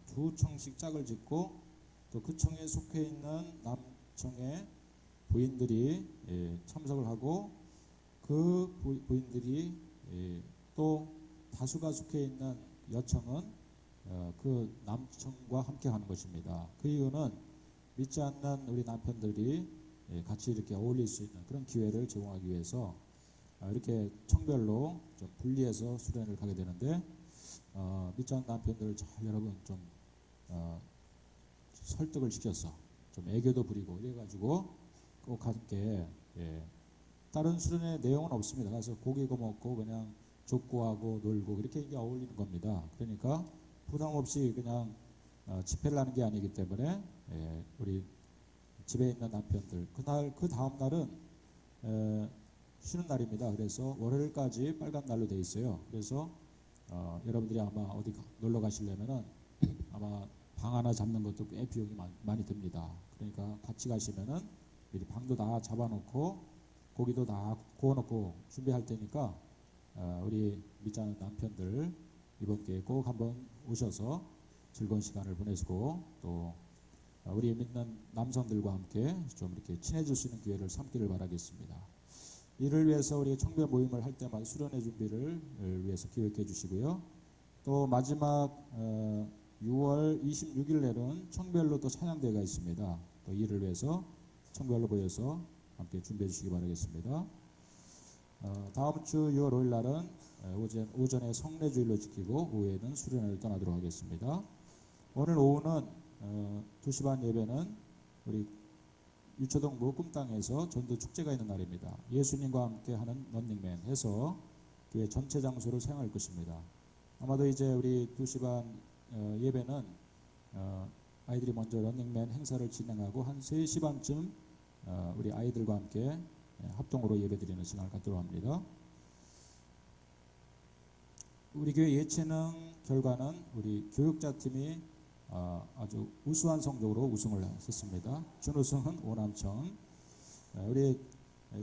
두 청씩 짝을 짓고, 또 그 청에 속해 있는 남청의 부인들이 참석을 하고, 그 부인들이 또 다수가 속해 있는 여청은 그 남청과 함께 하는 것입니다. 그 이유는 믿지 않는 우리 남편들이 같이 이렇게 어울릴 수 있는 그런 기회를 제공하기 위해서 이렇게 청별로 좀 분리해서 수련을 가게 되는데, 믿지 않는 남편들을 잘 여러분 좀 설득을 시켜서 좀 애교도 부리고 이래가지고 꼭 함께, 다른 수련의 내용은 없습니다. 가서 고기 구워 먹고 그냥 족구하고 놀고 이렇게 이게 어울리는 겁니다. 그러니까 부담 없이 그냥 집회를 하는 게 아니기 때문에, 우리 집에 있는 남편들 그날 그 다음 날은 쉬는 날입니다. 그래서 월요일까지 빨간 날로 돼 있어요. 그래서 여러분들이 아마 어디 놀러 가시려면은 아마 방 하나 잡는 것도 꽤 비용이 많이 듭니다. 그러니까 같이 가시면은 미리 방도 다 잡아놓고 고기도 다 구워놓고 준비할 테니까 우리 믿지 않는 남편들 이번 기회에 꼭 한번 오셔서 즐거운 시간을 보내시고, 또 우리 믿는 남성들과 함께 좀 이렇게 친해질 수 있는 기회를 삼기를 바라겠습니다. 이를 위해서 우리 청별 모임을 할 때마다 수련회 준비를 위해서 기획해 주시고요. 또 마지막 6월 26일 날은 청별로 또 찬양대회가 있습니다. 또 이를 위해서 청별로 모여서 함께 준비해 주시기 바라겠습니다. 다음 주 6월 5일 날은 오전에 성례주일로 지키고 오후에는 수련회를 떠나도록 하겠습니다. 오늘 오후는 2시 반 예배는 우리 유초동부 꿈땅에서 전도 축제가 있는 날입니다. 예수님과 함께 하는 런닝맨 해서 교회 전체 장소를 사용할 것입니다. 아마도 이제 우리 2시 반 예배는 아이들이 먼저 런닝맨 행사를 진행하고 한 3시 반쯤 우리 아이들과 함께 합동으로 예배드리는 시간을 갖도록 합니다. 우리 교회 예체능 결과는 우리 교육자팀이 아주 우수한 성적으로 우승을 했습니다. 준우승은 오남청. 우리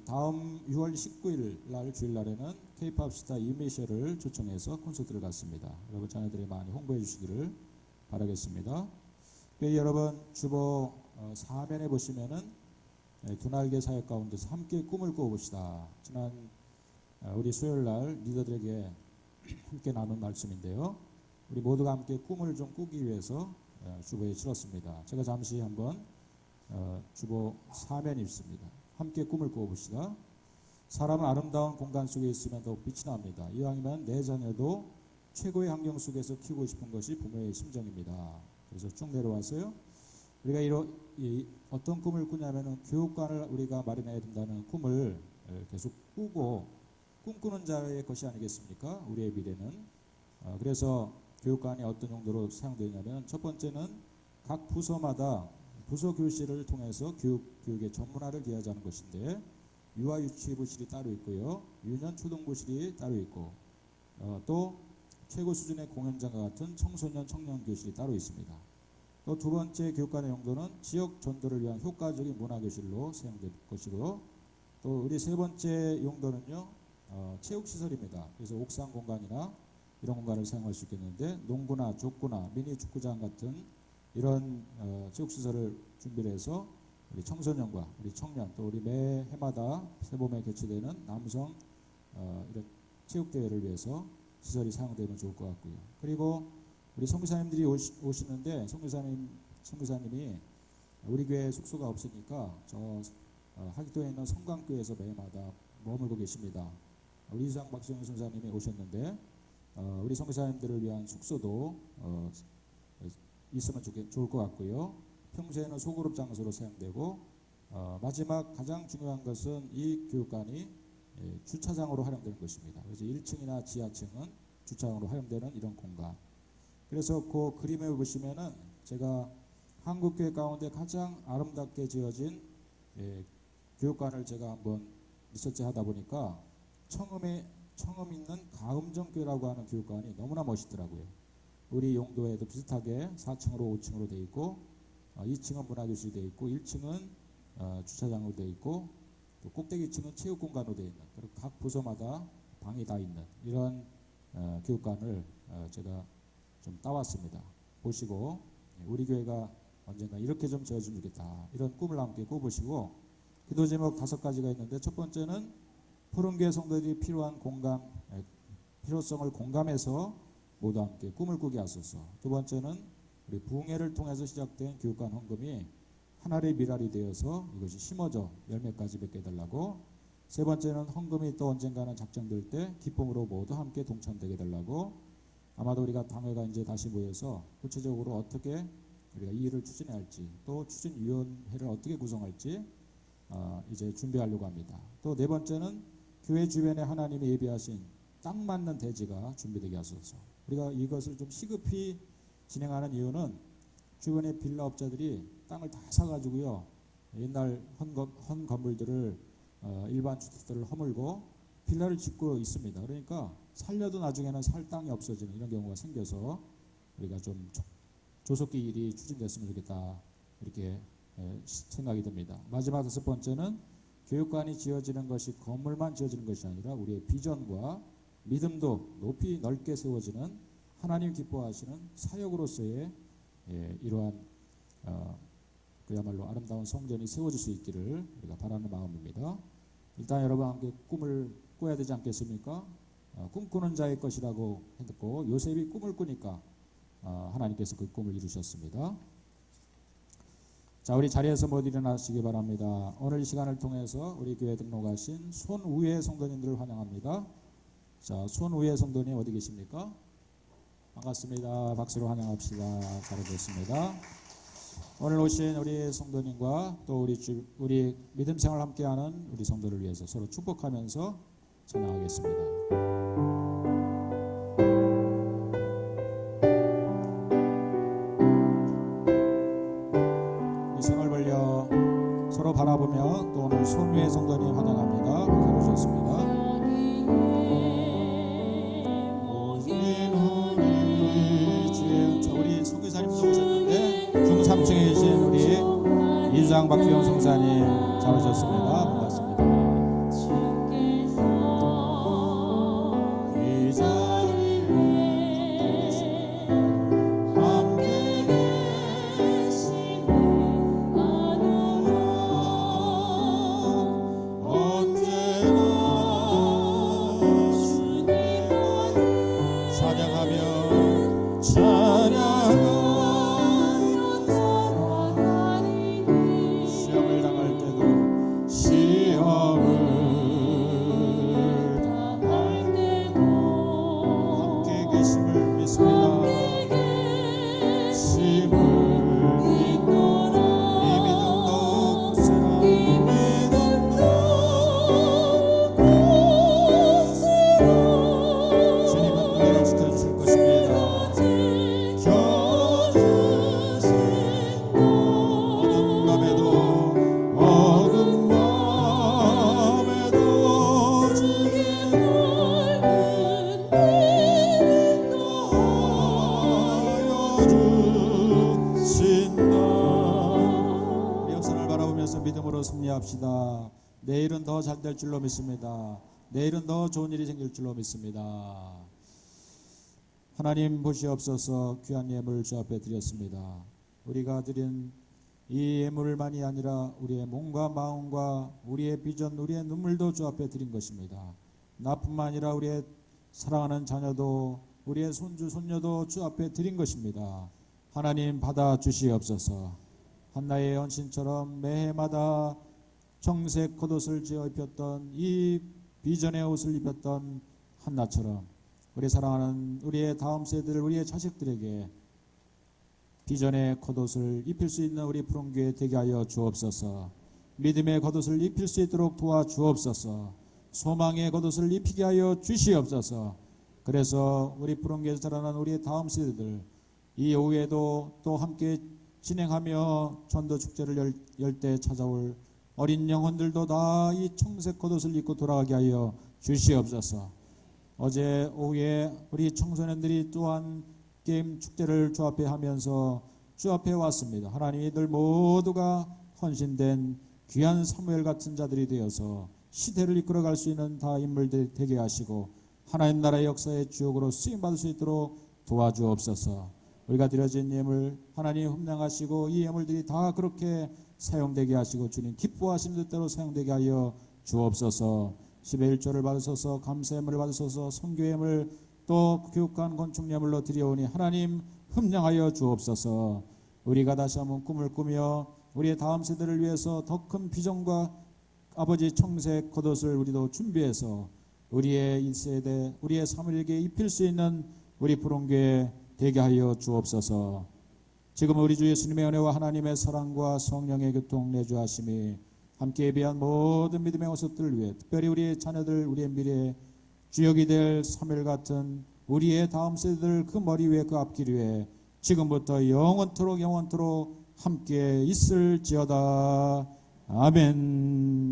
다음 6월 19일 날 주일날에는 K-팝 스타 이미셸을 초청해서 콘서트를 갖습니다. 여러분 자녀들이 많이 홍보해 주시기를 바라겠습니다. 여러분 주보 4면에 보시면은 두 날개 사역 가운데서 함께 꿈을 꾸어봅시다. 지난 우리 수요일날 리더들에게 함께 나눈 말씀인데요. 우리 모두가 함께 꿈을 좀 꾸기 위해서 주보에 실었습니다. 제가 잠시 한번 주보 4면이 있습니다. 함께 꿈을 꾸어봅시다. 사람은 아름다운 공간 속에 있으면 더욱 빛이 납니다. 이왕이면 내 자녀도 최고의 환경 속에서 키우고 싶은 것이 부모의 심정입니다. 그래서 쭉 내려와서요. 우리가 어떤 꿈을 꾸냐면은 교육관을 우리가 마련해야 된다는 꿈을 계속 꾸고, 꿈꾸는 자의 것이 아니겠습니까? 우리의 미래는. 그래서 교육관이 어떤 용도로 사용되냐면, 첫 번째는 각 부서마다 부서 교실을 통해서 교육의 전문화를 기하자는 것인데, 유아 유치부실이 따로 있고요, 유년 초등부실이 따로 있고, 또 최고 수준의 공연장과 같은 청소년 청년 교실이 따로 있습니다. 또 두 번째 교육관의 용도는 지역 전도를 위한 효과적인 문화교실로 사용될 것이고, 또 우리 세 번째 용도는요, 체육시설입니다. 그래서 옥상 공간이나 이런 공간을 사용할 수 있겠는데, 농구나 족구나 미니 축구장 같은 이런 체육시설을 준비를 해서 우리 청소년과 우리 청년, 또 우리 매 해마다 새봄에 개최되는 남성 이런 체육대회를 위해서 시설이 사용되면 좋을 것 같고요. 그리고 우리 선교사님들이 오시는데, 선교사님이 우리 교회 숙소가 없으니까 저 하기도에 있는 성광교회에서 매마다 머물고 계십니다. 우리 이상 박수영 선사님이 오셨는데, 우리 선교사님들을 위한 숙소도 있으면 좋을 것 같고요. 평소에는 소그룹 장소로 사용되고, 마지막 가장 중요한 것은 이 교육관이 주차장으로 활용되는 것입니다. 그래서 1층이나 지하층은 주차장으로 활용되는 이런 공간. 그래서 그 그림에 보시면은 제가 한국교회 가운데 가장 아름답게 지어진 교육관을 제가 한번 리서치 하다 보니까 청음 있는 가음정교회라고 하는 교육관이 너무나 멋있더라고요. 우리 용도에도 비슷하게 4층으로 5층으로 되어 있고, 2층은 문화교실이 되어 있고, 1층은 주차장으로 되어 있고, 또 꼭대기층은 체육 공간으로 되어 있는, 그리고 각 부서마다 방이 다 있는 이런 교육관을 제가 좀 따왔습니다. 보시고 우리 교회가 언젠가 이렇게 좀 지어주면 좋겠다, 이런 꿈을 함께 꿔보시고, 기도 제목 5가지가 있는데, 첫 번째는 푸른교회 성도들이 필요한 공감, 필요성을 공감해서 모두 함께 꿈을 꾸게 하소서. 두 번째는 우리 부흥회를 통해서 시작된 교육관 헌금이 하나의 미랄이 되어서 이것이 심어져 열매까지 맺게 해달라고. 세 번째는 헌금이 또 언젠가는 작정될 때 기쁨으로 모두 함께 동참되게 해달라고. 아마도 우리가 당회가 이제 다시 모여서 구체적으로 어떻게 우리가 이 일을 추진해야 할지, 또 추진위원회를 어떻게 구성할지 이제 준비하려고 합니다. 또 네 번째는 교회 주변에 하나님이 예비하신 딱 맞는 대지가 준비되게 하소서. 우리가 이것을 좀 시급히 진행하는 이유는 주변의 빌라업자들이 땅을 다 사가지고요, 옛날 헌 건물들을 일반 주택들을 허물고 빌라를 짓고 있습니다. 그러니까 살려도 나중에는 살 땅이 없어지는 이런 경우가 생겨서 우리가 좀 조속히 일이 추진됐으면 좋겠다, 이렇게 생각이 듭니다. 마지막 5번째는 교육관이 지어지는 것이 건물만 지어지는 것이 아니라 우리의 비전과 믿음도 높이 넓게 세워지는 하나님 기뻐하시는 사역으로서의 이러한 그야말로 아름다운 성전이 세워질 수 있기를 우리가 바라는 마음입니다. 일단 여러분 함께 꿈을 꿔야 되지 않겠습니까? 꿈꾸는 자의 것이라고 했고, 요셉이 꿈을 꾸니까 하나님께서 그 꿈을 이루셨습니다. 자, 우리 자리에서 모두 일어나시기 바랍니다. 오늘 이 시간을 통해서 우리 교회 등록하신 손우회 성도님들을 환영합니다. 자, 손우회 성도님 어디 계십니까? 반갑습니다. 박수로 환영합시다. 잘해주셨습니다. 오늘 오신 우리 성도님과 또 우리 믿음 생활 함께하는 우리 성도를 위해서 서로 축복하면서 찬양하겠습니다. 우리 손을 벌려 서로 바라보며 또 오늘 손위의 성도님 환영합니다. 잘해주셨습니다. 우리 성교사님도 오셨는데 중3층에 계신 우리 이주장 박규영 성사님 잘 오셨습니다. 반갑습니다. 이 자리에 함께 계시니 아노라 언제나 주님만을 찬양하며 시험을 당할 때도 함께 계심을 믿습니다. 이 믿음도 굳세라. 주님은 우리를 지켜주실 것입니다. 어둠 밤에도 주의 넓은 믿음 주신다. 우리 역사를 바라보면서 믿음으로 승리합시다. 내일은 더 잘 될 줄로 믿습니다. 내일은 더 좋은 일이 생길 줄로 믿습니다. 하나님 보시옵소서. 귀한 예물 주 앞에 드렸습니다. 우리가 드린 이 예물만이 아니라 우리의 몸과 마음과 우리의 비전, 우리의 눈물도 주 앞에 드린 것입니다. 나뿐만 아니라 우리의 사랑하는 자녀도, 우리의 손주, 손녀도 주 앞에 드린 것입니다. 하나님 받아 주시옵소서. 한나의 헌신처럼 매해마다 청색 겉옷을 지어 입혔던 이 비전의 옷을 입혔던 한나처럼 우리 사랑하는 우리의 다음 세대들, 우리의 자식들에게 비전의 겉옷을 입힐 수 있는 우리 푸른교회 되게 하여 주옵소서. 믿음의 겉옷을 입힐 수 있도록 도와주옵소서. 소망의 겉옷을 입히게 하여 주시옵소서. 그래서 우리 푸른교회에서 자라난 우리의 다음 세대들 이 오후에도 또 함께 진행하며 전도 축제를 열 때 찾아올 어린 영혼들도 다 이 청색 겉옷을 입고 돌아가게 하여 주시옵소서. 어제 오후에 우리 청소년들이 또한 게임 축제를 주 앞에 하면서 주 앞에 왔습니다. 하나님 이들 모두가 헌신된 귀한 사무엘 같은 자들이 되어서 시대를 이끌어갈 수 있는 다 인물들이 되게 하시고 하나님 나라의 역사의 주역으로 쓰임받을 수 있도록 도와주옵소서. 우리가 드려진 예물 하나님 흠량하시고 이 예물들이 다 그렇게 사용되게 하시고 주님 기뻐하시는 뜻대로 사용되게 하여 주옵소서. 10의 1조를 받으소서, 감사예물을 받으소서, 선교예물 또 교육관 건축예물로 드려오니 하나님 흠량하여 주옵소서. 우리가 다시 한번 꿈을 꾸며 우리의 다음 세대를 위해서 더 큰 비전과 아버지 청색 겉옷을 우리도 준비해서 우리의 1세대 우리의 사무엘에게 입힐 수 있는 우리 부흥교회 되게 하여 주옵소서. 지금 우리 주 예수님의 은혜와 하나님의 사랑과 성령의 교통 내주하심이 함께 예비한 모든 믿음의 모습들을 위해 특별히 우리의 자녀들 우리의 미래의 주역이 될 사무엘 같은 우리의 다음 세대들 그 머리 위에 그 앞길 위에 지금부터 영원토록 함께 있을지어다. 아멘.